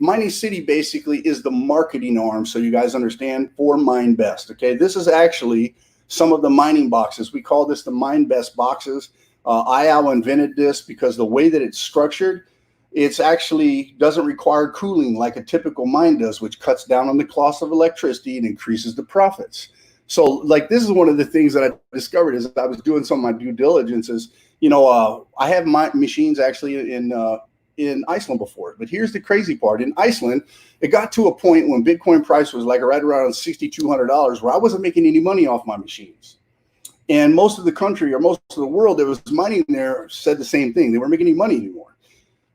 Mining City basically is the marketing arm, so you guys understand, for MineBest. Okay, this is actually some of the mining boxes. We call this the MineBest boxes. IAL invented this because the way that it's structured, it's actually doesn't require cooling like a typical mine does, which cuts down on the cost of electricity and increases the profits. So, like, this is one of the things that I discovered as I was doing some of my due diligence is, you know, I have my machines actually in Iceland before. But here's the crazy part. In Iceland, it got to a point when Bitcoin price was like right around $6,200, where I wasn't making any money off my machines. And most of the country, or most of the world that was mining there, said the same thing. They weren't making any money anymore.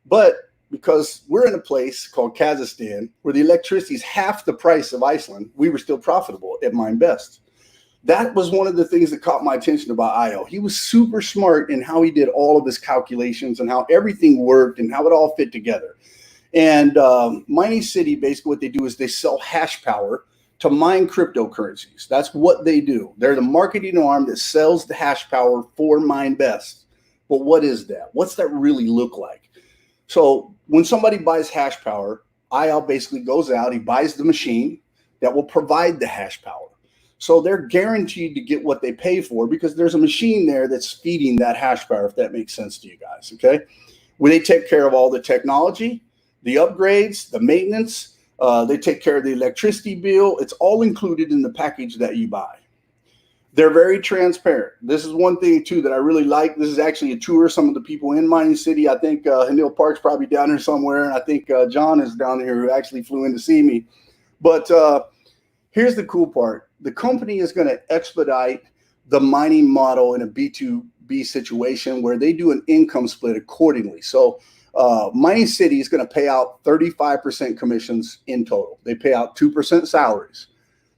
But because we're in a place called Kazakhstan, where the electricity is half the price of Iceland, we were still profitable at MineBest. That was one of the things that caught my attention about IO. He was super smart in how he did all of his calculations and how everything worked and how it all fit together. And Mining City, basically what they do is they sell hash power to mine cryptocurrencies. That's what they do. They're the marketing arm that sells the hash power for MineBest. But what is that? What's that really look like? So when somebody buys hash power, IL basically goes out, he buys the machine that will provide the hash power. So they're guaranteed to get what they pay for because there's a machine there that's feeding that hash power, if that makes sense to you guys, okay? Where they take care of all the technology, the upgrades, the maintenance, they take care of the electricity bill. It's all included in the package that you buy. They're very transparent. This is one thing, too, that I really like. This is actually a tour of some of the people in Mining City. I think Hanil Park's probably down here somewhere, and I think John is down here who actually flew in to see me. But here's the cool part. The company is going to expedite the mining model in a B situation where they do an income split accordingly. So Mining City is going to pay out 35% commissions in total. They pay out 2% salaries.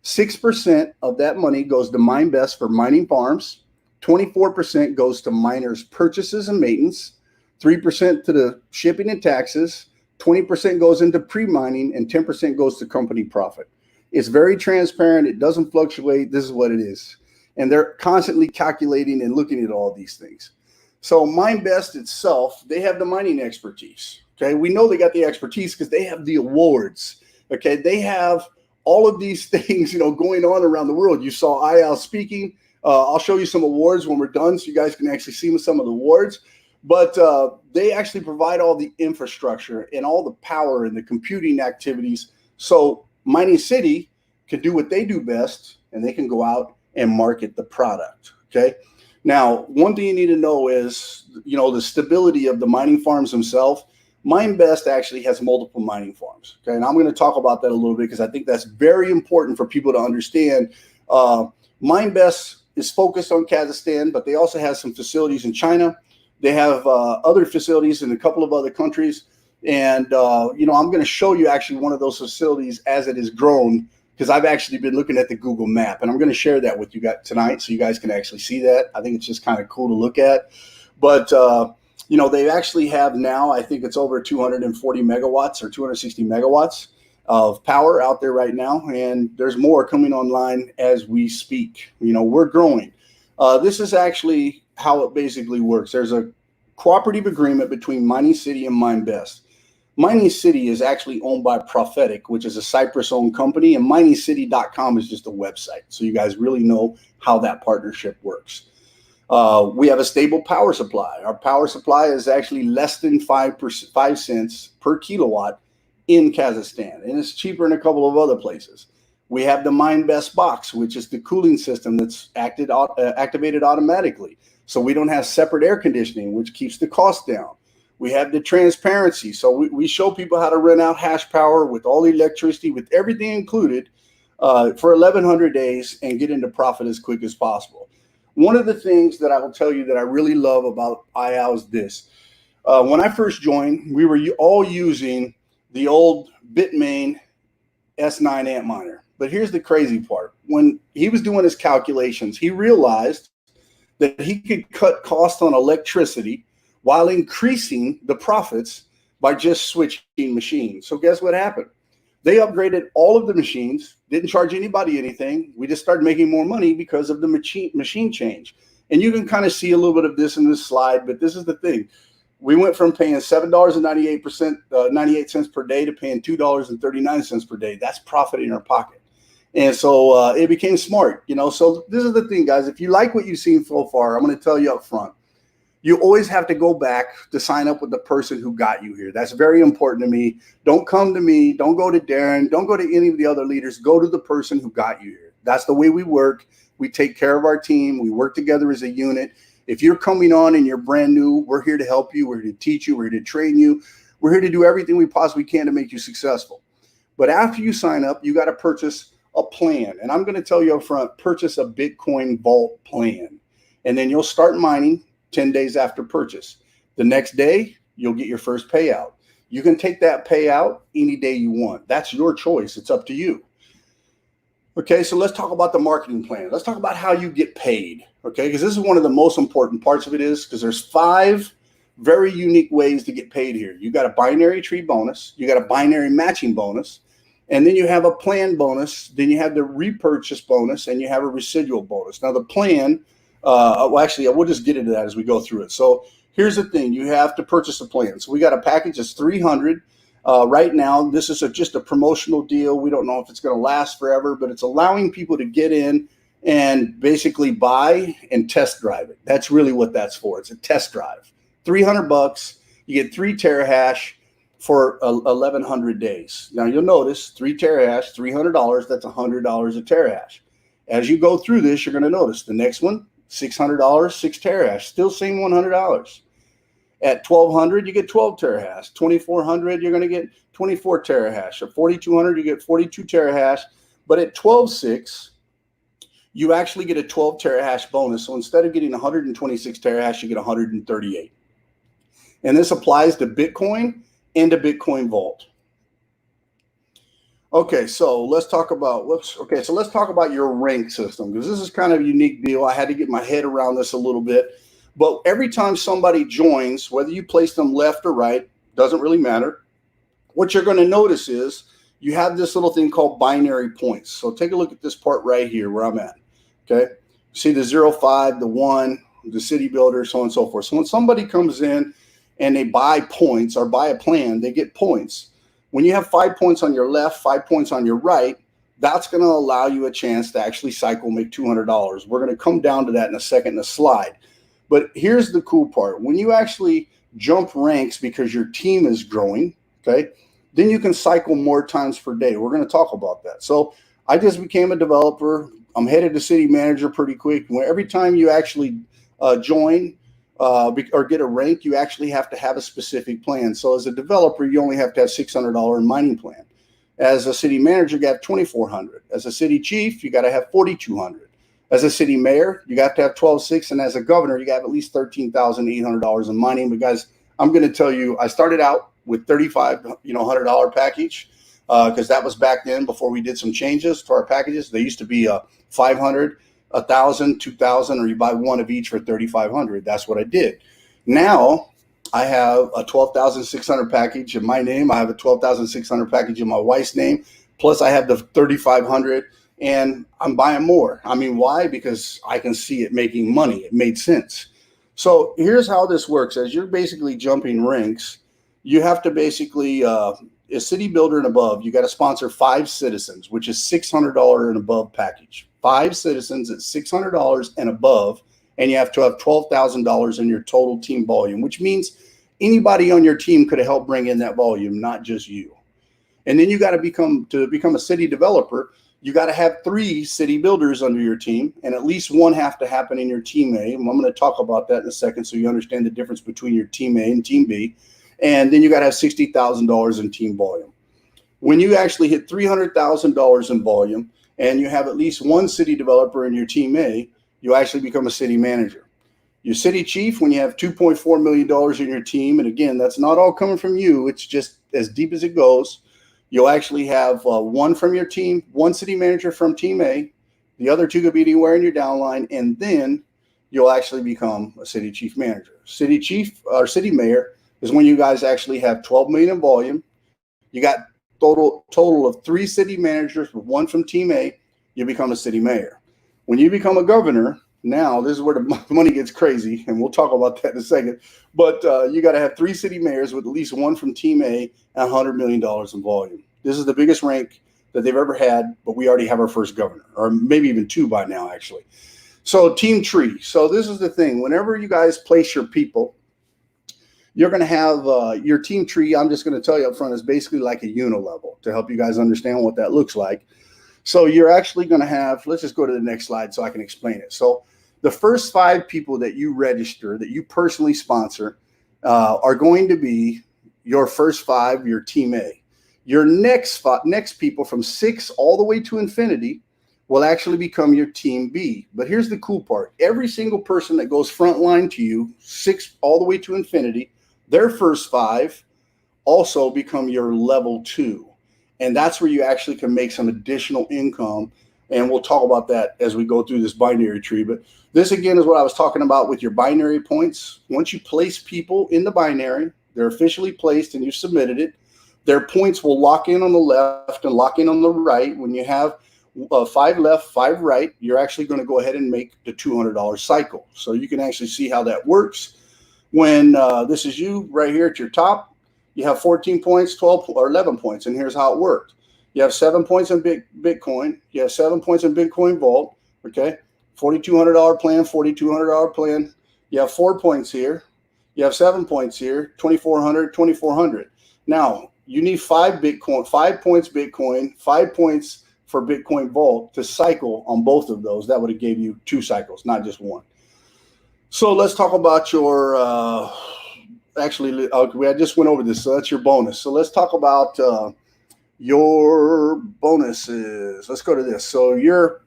6% of that money goes to MineBest for mining farms. 24% goes to miners' purchases and maintenance. 3% to the shipping and taxes. 20% goes into pre-mining, and 10% goes to company profit. It's very transparent. It doesn't fluctuate. This is what it is. And they're constantly calculating and looking at all these things. So MineBest itself, they have the mining expertise. Okay, we know they got the expertise because they have the awards. Okay, they have all of these things, going on around the world. You saw Ayal speaking. I'll show you some awards when we're done, so you guys can actually see some of the awards. But they actually provide all the infrastructure and all the power and the computing activities. So Mining City can do what they do best, and they can go out and market the product. Okay. Now, one thing you need to know is, the stability of the mining farms themselves. MineBest actually has multiple mining farms. Okay. And I'm going to talk about that a little bit because I think that's very important for people to understand. MineBest is focused on Kazakhstan, but they also have some facilities in China. They have other facilities in a couple of other countries. And, I'm going to show you actually one of those facilities as it has grown, because I've actually been looking at the Google map, and I'm going to share that with you guys tonight so you guys can actually see that. I think it's just kind of cool to look at. But, they actually have now, I think it's over 240 megawatts or 260 megawatts of power out there right now. And there's more coming online as we speak. We're growing. This is actually how it basically works. There's a cooperative agreement between Mining City and MineBest. Mining City is actually owned by Prophetic, which is a Cyprus-owned company, and miningscity.com is just a website. So you guys really know how that partnership works. We have a stable power supply. Our power supply is actually less than 5 cents per kilowatt in Kazakhstan, and it's cheaper in a couple of other places. We have the MineBest box, which is the cooling system that's activated automatically. So we don't have separate air conditioning, which keeps the cost down. We have the transparency. So we show people how to rent out hash power with all the electricity, with everything included, for 1,100 days and get into profit as quick as possible. One of the things that I will tell you that I really love about IAL is this. When I first joined, we were all using the old Bitmain S9 Antminer. But here's the crazy part. When he was doing his calculations, he realized that he could cut costs on electricity while increasing the profits by just switching machines. So guess what happened? They upgraded all of the machines, didn't charge anybody anything. We just started making more money because of the machine change. And you can kind of see a little bit of this in this slide, but this is the thing. We went from paying $7.98 per day to paying $2.39 per day. That's profit in our pocket. And so it became smart, So this is the thing, guys. If you like what you've seen so far, I'm going to tell you up front. You always have to go back to sign up with the person who got you here. That's very important to me. Don't come to me. Don't go to Darren. Don't go to any of the other leaders. Go to the person who got you here. That's the way we work. We take care of our team. We work together as a unit. If you're coming on and you're brand new, we're here to help you. We're here to teach you. We're here to train you. We're here to do everything we possibly can to make you successful. But after you sign up, you got to purchase a plan. And I'm going to tell you up front, purchase a Bitcoin Vault plan. And then you'll start mining 10 days after purchase. The next day, you'll get your first payout. You can take that payout any day you want. That's your choice. It's up to you. Okay, so let's talk about the marketing plan. Let's talk about how you get paid. Okay, because this is one of the most important parts of it is because there's 5 very unique ways to get paid here. You got a binary tree bonus. You got a binary matching bonus. And then you have a plan bonus. Then you have the repurchase bonus, and you have a residual bonus. Now, the plan, we'll just get into that as we go through it. So here's the thing. You have to purchase a plan. So we got a package that's $300. Right now, this is just a promotional deal. We don't know if it's going to last forever, but it's allowing people to get in and basically buy and test drive it. That's really what that's for. It's a test drive. $300. You get 3 terahash for 1,100 days. Now you'll notice 3 terahash, $300. That's $100 a terahash. As you go through this, you're going to notice the next one, $600, 6 terahash, still same $100. At 1,200, you get 12 terahash. 2,400, you're going to get 24 terahash. At 4,200, you get 42 terahash. But at 12.6, you actually get a 12 terahash bonus. So instead of getting 126 terahash, you get 138. And this applies to Bitcoin and to Bitcoin Vault. Okay, so let's talk about your rank system, because this is kind of a unique deal. I had to get my head around this a little bit. But every time somebody joins, whether you place them left or right, doesn't really matter. What you're going to notice is you have this little thing called binary points. So take a look at this part right here where I'm at. Okay, see the 0, 5, the 1, the city builder, so on and so forth. So when somebody comes in and they buy points or buy a plan, they get points. When you have 5 points on your left, 5 points on your right, that's going to allow you a chance to actually cycle, make $200. We're going to come down to that in a second in a slide. But here's the cool part. When you actually jump ranks because your team is growing, okay, then you can cycle more times per day. We're going to talk about that. So I just became a developer. I'm headed to city manager pretty quick. Every time you actually join or get a rank, you actually have to have a specific plan. So as a developer, you only have to have $600 in mining plan. As a city manager, you have $2,400. As a city chief, you got to have $4,200. As a city mayor, you got to have $12,600, and as a governor, you got at least $13,800 in mining. But guys, I'm going to tell you, I started out with $3,500 package because that was back then before we did some changes to our packages. They used to be $500, $1,000, $2,000, or you buy one of each for $3,500. That's what I did. Now I have a $12,600 package in my name. I have a $12,600 package in my wife's name. Plus I have the $3,500. And I'm buying more. I mean, why? Because I can see it making money. It made sense. So here's how this works. As you're basically jumping ranks, you have to basically, a city builder and above, you got to sponsor 5 citizens, which is $600 and above package. 5 citizens at $600 and above, and you have to have $12,000 in your total team volume, which means anybody on your team could have helped bring in that volume, not just you. And then you got to become a city developer. You got to have 3 city builders under your team, and at least one have to happen in your team A. And I'm going to talk about that in a second so you understand the difference between your team A and team B. And then you got to have $60,000 in team volume. When you actually hit $300,000 in volume and you have at least one city developer in your team A, you actually become a city manager. Your city chief, when you have $2.4 million in your team, and again, that's not all coming from you, it's just as deep as it goes. You'll actually have one from your team, one city manager from team A, the other 2 could be anywhere in your downline, and then you'll actually become a city chief manager. City chief or city mayor is when you guys actually have 12 million in volume. You got total of 3 city managers with 1 from team A, you become a city mayor. When you become a governor, now this is where the money gets crazy, and we'll talk about that in a second. But you got to have 3 city mayors with at least 1 from team A and $100 million in volume. This is the biggest rank that they've ever had, but we already have our first governor, or maybe even 2 by now, actually. So team tree. So this is the thing. Whenever you guys place your people, you're going to have your team tree. I'm just going to tell you up front is basically like a unilevel to help you guys understand what that looks like. So you're actually going to have, let's just go to the next slide so I can explain it. So the first 5 people that you register, that you personally sponsor, are going to be your first 5, your team A. Your next people from 6 all the way to infinity will actually become your team B. But here's the cool part. Every single person that goes front line to you, 6 all the way to infinity, their first 5 also become your level 2. And that's where you actually can make some additional income. And we'll talk about that as we go through this binary tree. But this, again, is what I was talking about with your binary points. Once you place people in the binary, they're officially placed and you submitted it, their points will lock in on the left and lock in on the right. When you have 5 left, 5 right, you're actually going to go ahead and make the $200 cycle. So you can actually see how that works. When this is you right here at your top, you have 14 points, 12 or 11 points, and here's how it worked. You have 7 points in Bitcoin. You have 7 points in Bitcoin Vault. Okay, $4,200 plan, $4,200 plan. You have 4 points here. You have 7 points here, 2,400, 2,400. Now you need 5 Bitcoin, 5 points Bitcoin, 5 points for Bitcoin Vault to cycle on both of those. That would have gave you 2 cycles, not just 1. So let's talk about your. Actually, I just went over this, so that's your bonus. So let's talk about your bonuses. Let's go to this. So your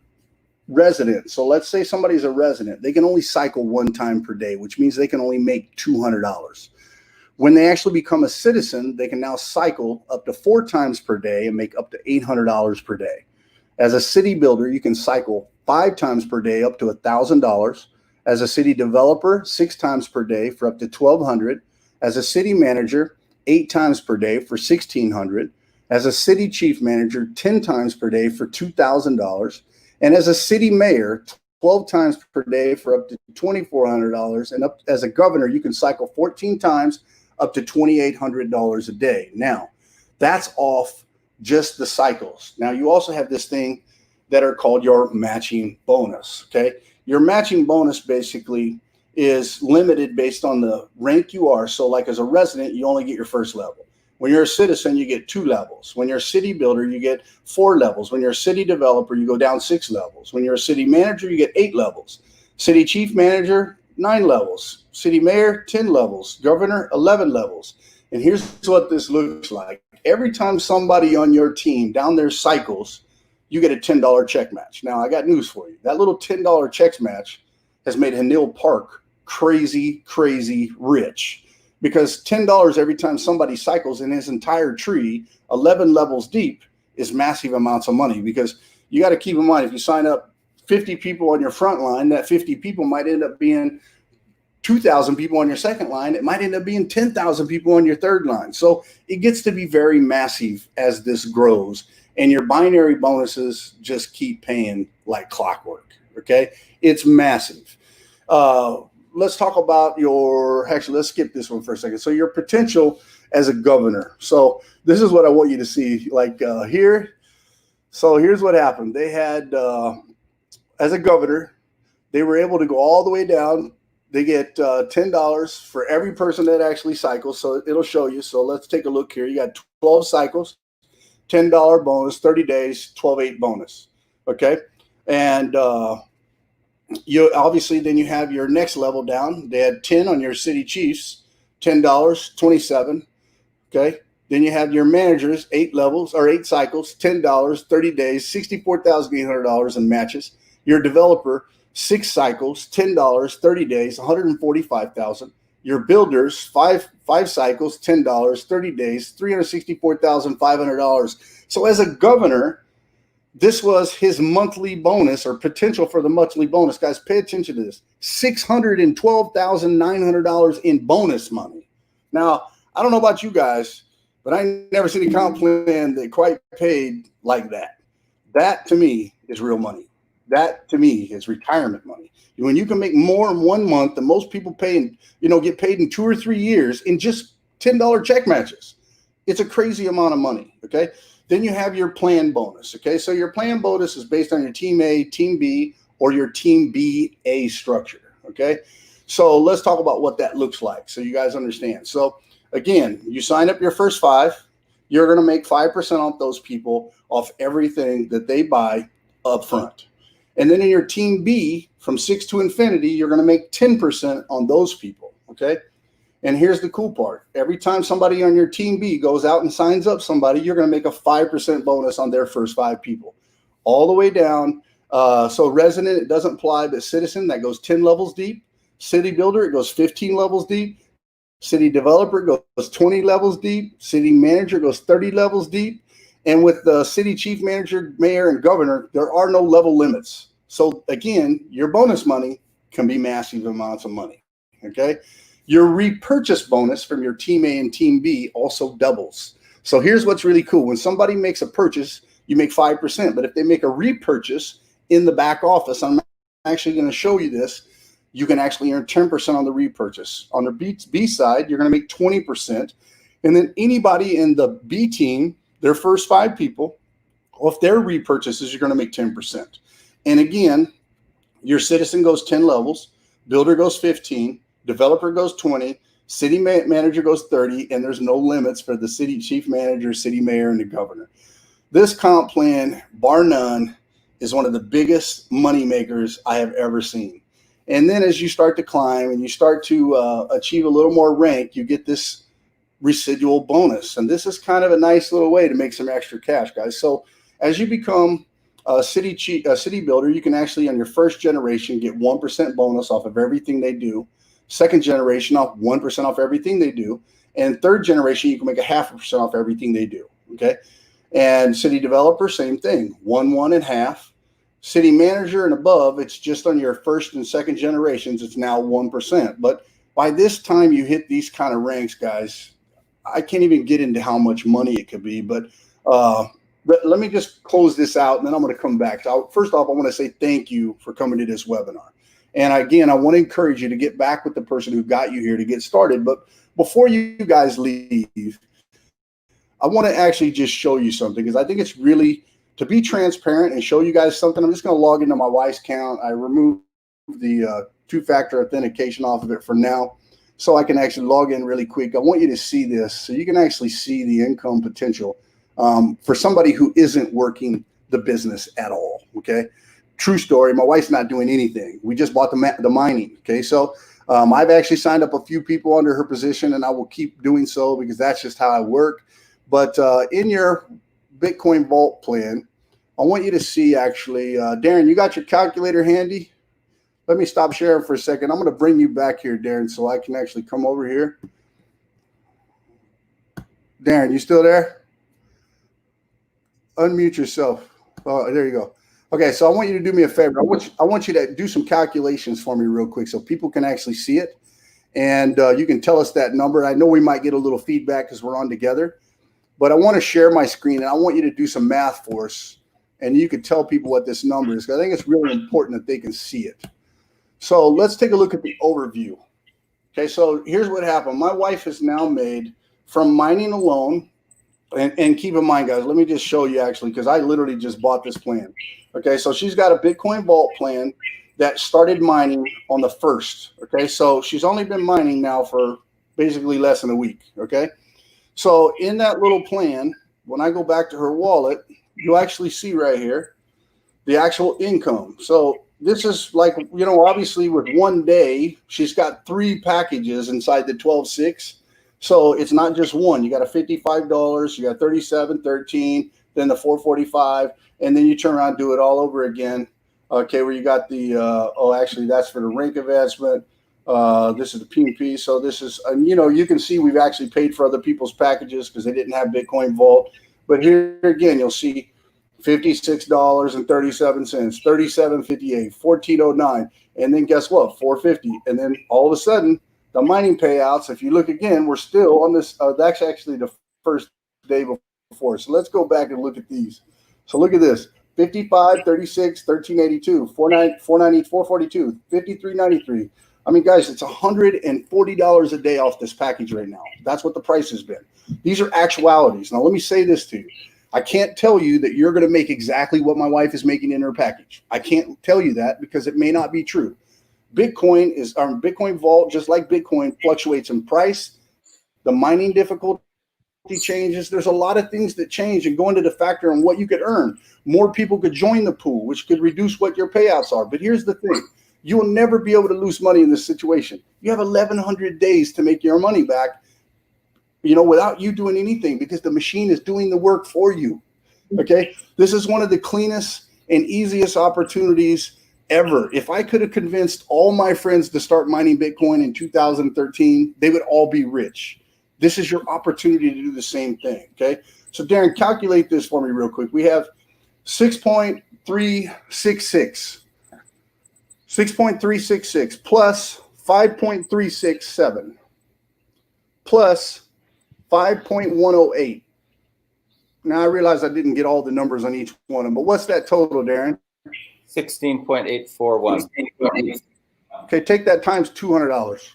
resident. So let's say somebody's a resident. They can only cycle one time per day, which means they can only make $200. When they actually become a citizen, they can now cycle up to 4 times per day and make up to $800 per day. As a city builder, you can cycle 5 times per day up to $1,000. As a city developer, 6 times per day for up to $1,200. As a city manager, 8 times per day for $1,600. As a city chief manager, 10 times per day for $2,000. And as a city mayor, 12 times per day for up to $2,400. And up as a governor, you can cycle 14 times up to $2,800 a day. Now, that's off just the cycles. Now, you also have this thing that are called your matching bonus, okay? Your matching bonus basically is limited based on the rank you are. So like as a resident, you only get your first level. When you're a citizen, you get 2 levels. When you're a city builder, you get 4 levels. When you're a city developer, you go down 6 levels. When you're a city manager, you get 8 levels. City chief manager, 9 levels. City mayor, 10 levels. Governor, 11 levels. And here's what this looks like. Every time somebody on your team down their cycles, you get a $10 check match. Now, I got news for you. That little $10 check match has made Hanil Park crazy, crazy rich. Because $10 every time somebody cycles in his entire tree, 11 levels deep, is massive amounts of money. Because you got to keep in mind, if you sign up 50 people on your front line, that 50 people might end up being 2,000 people on your second line. It might end up being 10,000 people on your third line. So it gets to be very massive as this grows. And your binary bonuses just keep paying like clockwork. Okay, it's massive. Let's talk about let's skip this one for a second. So your potential as a governor. So this is what I want you to see here. So here's what happened. They had, as a governor, they were able to go all the way down. They get $10 for every person that actually cycles. So it'll show you. So let's take a look here. You got 12 cycles, $10 bonus, 30 days, 12/8 bonus. Okay. And you obviously then you have your next level down. They had 10 on your city chiefs, $10, 27. Okay. Then you have your managers, 8 levels or 8 cycles, $10, 30 days, $64,800 in matches. Your developer, 6 cycles, $10, 30 days, $145,000. Your builders, five cycles, $10, 30 days, $364,500. So as a governor, this was his monthly bonus or potential for the monthly bonus. Guys, pay attention to this. $612,900 in bonus money. Now, I don't know about you guys, but I never seen a comp plan that quite paid like that. That to me is real money. That to me is retirement money. When you can make more in 1 month than most people pay, get paid in 2 or 3 years in just $10 check matches, it's a crazy amount of money. Okay. Then you have your plan bonus. Okay. So your plan bonus is based on your team A, team B, or your team BA structure. Okay. So let's talk about what that looks like so you guys understand. So again, you sign up your first 5, you're going to make 5% off those people off everything that they buy up front. And then in your team B, from 6 to infinity, you're going to make 10% on those people. Okay. And here's the cool part. Every time somebody on your team B goes out and signs up somebody, you're going to make a 5% bonus on their first 5 people all the way down. So resident, it doesn't apply, but citizen, that goes 10 levels deep. City builder, it goes 15 levels deep. City developer goes 20 levels deep. City manager goes 30 levels deep. And with the city chief manager, mayor, and governor, there are no level limits. So again, your bonus money can be massive amounts of money. Okay. Your repurchase bonus from your team A and team B also doubles. So here's what's really cool. When somebody makes a purchase, you make 5%. But if they make a repurchase in the back office, I'm actually going to show you this. You can actually earn 10% on the repurchase. On the B side, you're going to make 20%. And then anybody in the B team, their first 5 people, off their repurchases, you're going to make 10%. And again, your citizen goes 10 levels, builder goes 15, developer goes 20, city manager goes 30, and there's no limits for the city chief manager, city mayor, and the governor. This comp plan, bar none, is one of the biggest money makers I have ever seen. And then as you start to climb and you start to achieve a little more rank, you get this residual bonus. And this is kind of a nice little way to make some extra cash, guys. So as you become City Builder, you can actually on your first generation get 1% bonus off of everything they do. Second generation off 1% off everything they do. And third generation, you can make a 0.5% off everything they do. Okay. And City Developer, same thing, 1, and half. City Manager and above, it's just on your first and second generations, it's now 1%. But by this time you hit these kind of ranks, guys, I can't even get into how much money it could be. But let me just close this out, and then I'm going to come back. So first off, I want to say thank you for coming to this webinar. And again, I want to encourage you to get back with the person who got you here to get started. But before you guys leave, I want to actually just show you something, because I think it's really to be transparent and show you guys something. I'm just going to log into my wife's account. I removed the two-factor authentication off of it for now, so I can actually log in really quick. I want you to see this so you can actually see the income potential for somebody who isn't working the business at all. Okay. True story. My wife's not doing anything. We just bought the mining. Okay. So I've actually signed up a few people under her position, and I will keep doing so because that's just how I work. But in your Bitcoin Vault plan, I want you to see actually, Darren, you got your calculator handy? Let me stop sharing for a second. I'm going to bring you back here, Darren, so I can actually come over here. Darren, you still there? Unmute yourself. Oh, there you go. Okay, so I want you to do me a favor. I want you to do some calculations for me real quick so people can actually see it. And you can tell us that number. I know we might get a little feedback because we're on together. But I want to share my screen, and I want you to do some math for us. And you can tell people what this number is, because I think it's really important that they can see it. So let's take a look at the overview. Okay, so here's what happened. My wife has now made, from mining alone, and keep in mind, guys, let me just show you actually, because I literally just bought this plan. Okay, so she's got a Bitcoin Vault plan that started mining on the 1st. Okay, so she's only been mining now for basically less than a week. Okay, so in that little plan, when I go back to her wallet, you'll actually see right here the actual income. So this is like, you know, obviously with one day, she's got 3 packages inside the 12.6. So it's not just one. You got a $55, you got $37.13, then the $4.45, and then you turn around and do it all over again. Okay, where you got the actually that's for the rank investment. This is the P&P. So this is, you know, you can see we've actually paid for other people's packages because they didn't have Bitcoin Vault. But here again, you'll see $56.37, $37.58, $14.09, and then guess what? $4.50, and then all of a sudden, the mining payouts. If you look again, we're still on this. That's actually the first day before. So let's go back and look at these. So look at this: 55, 36, 1382, 490, 442, 53.93. I mean, guys, it's $140 a day off this package right now. That's what the price has been. These are actualities. Now, let me say this to you. I can't tell you that you're going to make exactly what my wife is making in her package. I can't tell you that because it may not be true. Bitcoin Vault, just like Bitcoin, fluctuates in price. The mining difficulty changes. There's a lot of things that change and go into the factor on what you could earn. More people could join the pool, which could reduce what your payouts are. But here's the thing. You will never be able to lose money in this situation. You have 1,100 days to make your money back, you know, without you doing anything, because the machine is doing the work for you. Okay. This is one of the cleanest and easiest opportunities ever. If I could have convinced all my friends to start mining Bitcoin in 2013, they would all be rich. This is your opportunity to do the same thing. Okay. So Darren, calculate this for me real quick. We have 6.366 plus 5.367 plus 5.108. Now I realize I didn't get all the numbers on each one of them, but what's that total, Darren? 16.841. Okay, take that times $200.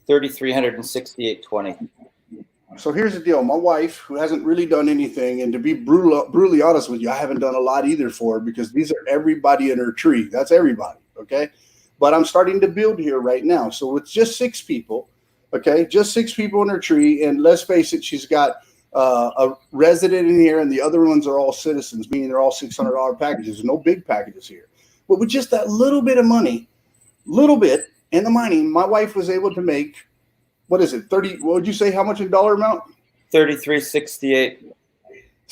$3,368.20. So here's the deal. My wife, who hasn't really done anything, and to be brutally honest with you, I haven't done a lot either for her, because these are everybody in her tree. That's everybody, okay? But I'm starting to build here right now. So it's just 6 people, okay? Just 6 people in her tree, and let's face it, she's got a resident in here, and the other ones are all citizens, meaning they're all $600 packages. No big packages here. But with just that little bit of money, little bit, and the mining, my wife was able to make, what is it, 30, what would you say, how much in dollar amount? 3368.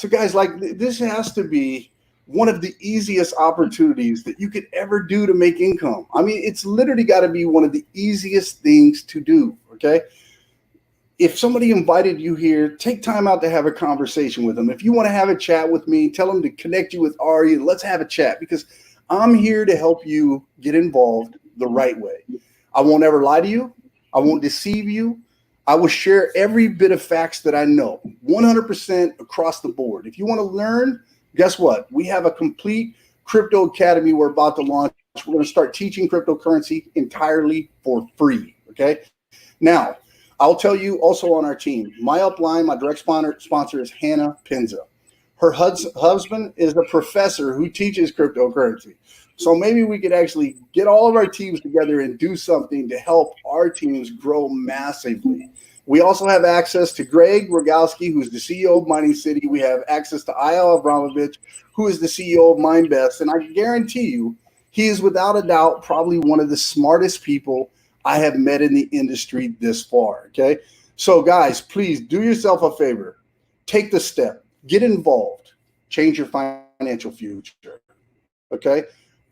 So guys, like this has to be one of the easiest opportunities that you could ever do to make income. I mean, it's literally got to be one of the easiest things to do. Okay. If somebody invited you here, take time out to have a conversation with them. If you want to have a chat with me, tell them to connect you with Ari. Let's have a chat, because I'm here to help you get involved the right way. I won't ever lie to you. I won't deceive you. I will share every bit of facts that I know, 100% across the board. If you want to learn, guess what? We have a complete crypto academy we're about to launch. We're going to start teaching cryptocurrency entirely for free. Okay. Now, I'll tell you also on our team, my upline, my direct sponsor is Hannah Pinza. Her husband is a professor who teaches cryptocurrency. So maybe we could actually get all of our teams together and do something to help our teams grow massively. We also have access to Greg Rogowski, who's the CEO of Mining City. We have access to Ayal Abramovich, who is the CEO of MindBest. And I can guarantee you, he is without a doubt probably one of the smartest people I have met in the industry this far. Okay. So guys, please do yourself a favor. Take the step, get involved, change your financial future. Okay.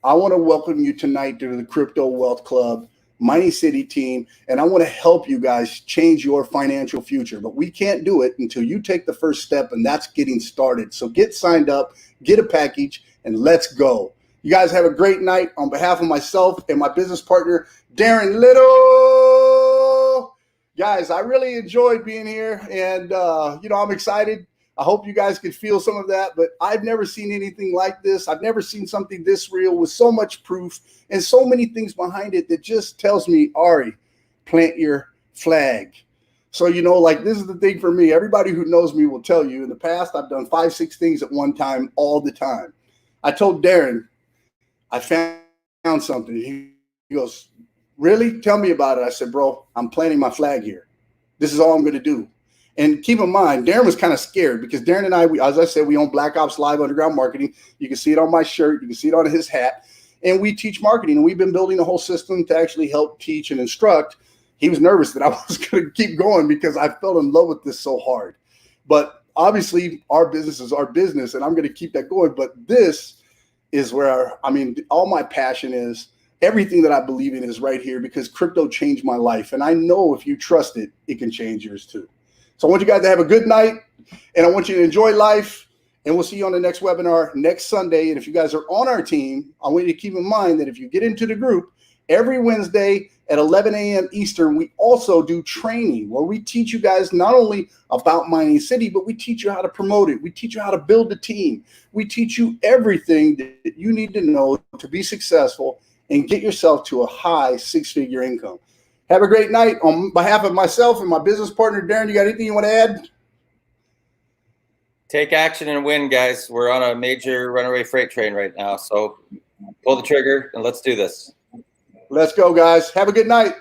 I want to welcome you tonight to the Crypto Wealth Club, Mining City team, and I want to help you guys change your financial future. But we can't do it until you take the first step, and that's getting started. So get signed up, get a package, and let's go. You guys have a great night. On behalf of myself and my business partner, Darren Little. Guys, I really enjoyed being here, and I'm excited. I hope you guys could feel some of that, but I've never seen anything like this. I've never seen something this real with so much proof and so many things behind it that just tells me, Ari, plant your flag. So, like this is the thing for me. Everybody who knows me will tell you in the past, I've done 5, 6 things at one time, all the time. I told Darren, I found something. He goes, really? Tell me about it. I said, bro, I'm planting my flag here. This is all I'm going to do. And keep in mind, Darren was kind of scared because Darren and I, as I said, we own Black Ops Live Underground Marketing. You can see it on my shirt. You can see it on his hat. And we teach marketing. And we've been building a whole system to actually help teach and instruct. He was nervous that I was going to keep going because I fell in love with this so hard. But obviously, our business is our business, and I'm going to keep that going. But this is where, all my passion is. Everything that I believe in is right here because crypto changed my life. And I know if you trust it, it can change yours too. So I want you guys to have a good night, and I want you to enjoy life, and we'll see you on the next webinar next Sunday. And if you guys are on our team, I want you to keep in mind that if you get into the group, every Wednesday at 11 a.m. Eastern, we also do training where we teach you guys not only about Mining City, but we teach you how to promote it. We teach you how to build a team. We teach you everything that you need to know to be successful and get yourself to a high 6-figure income. Have a great night. On behalf of myself and my business partner, Darren, you got anything you want to add? Take action and win, guys. We're on a major runaway freight train right now. So pull the trigger and let's do this. Let's go, guys. Have a good night.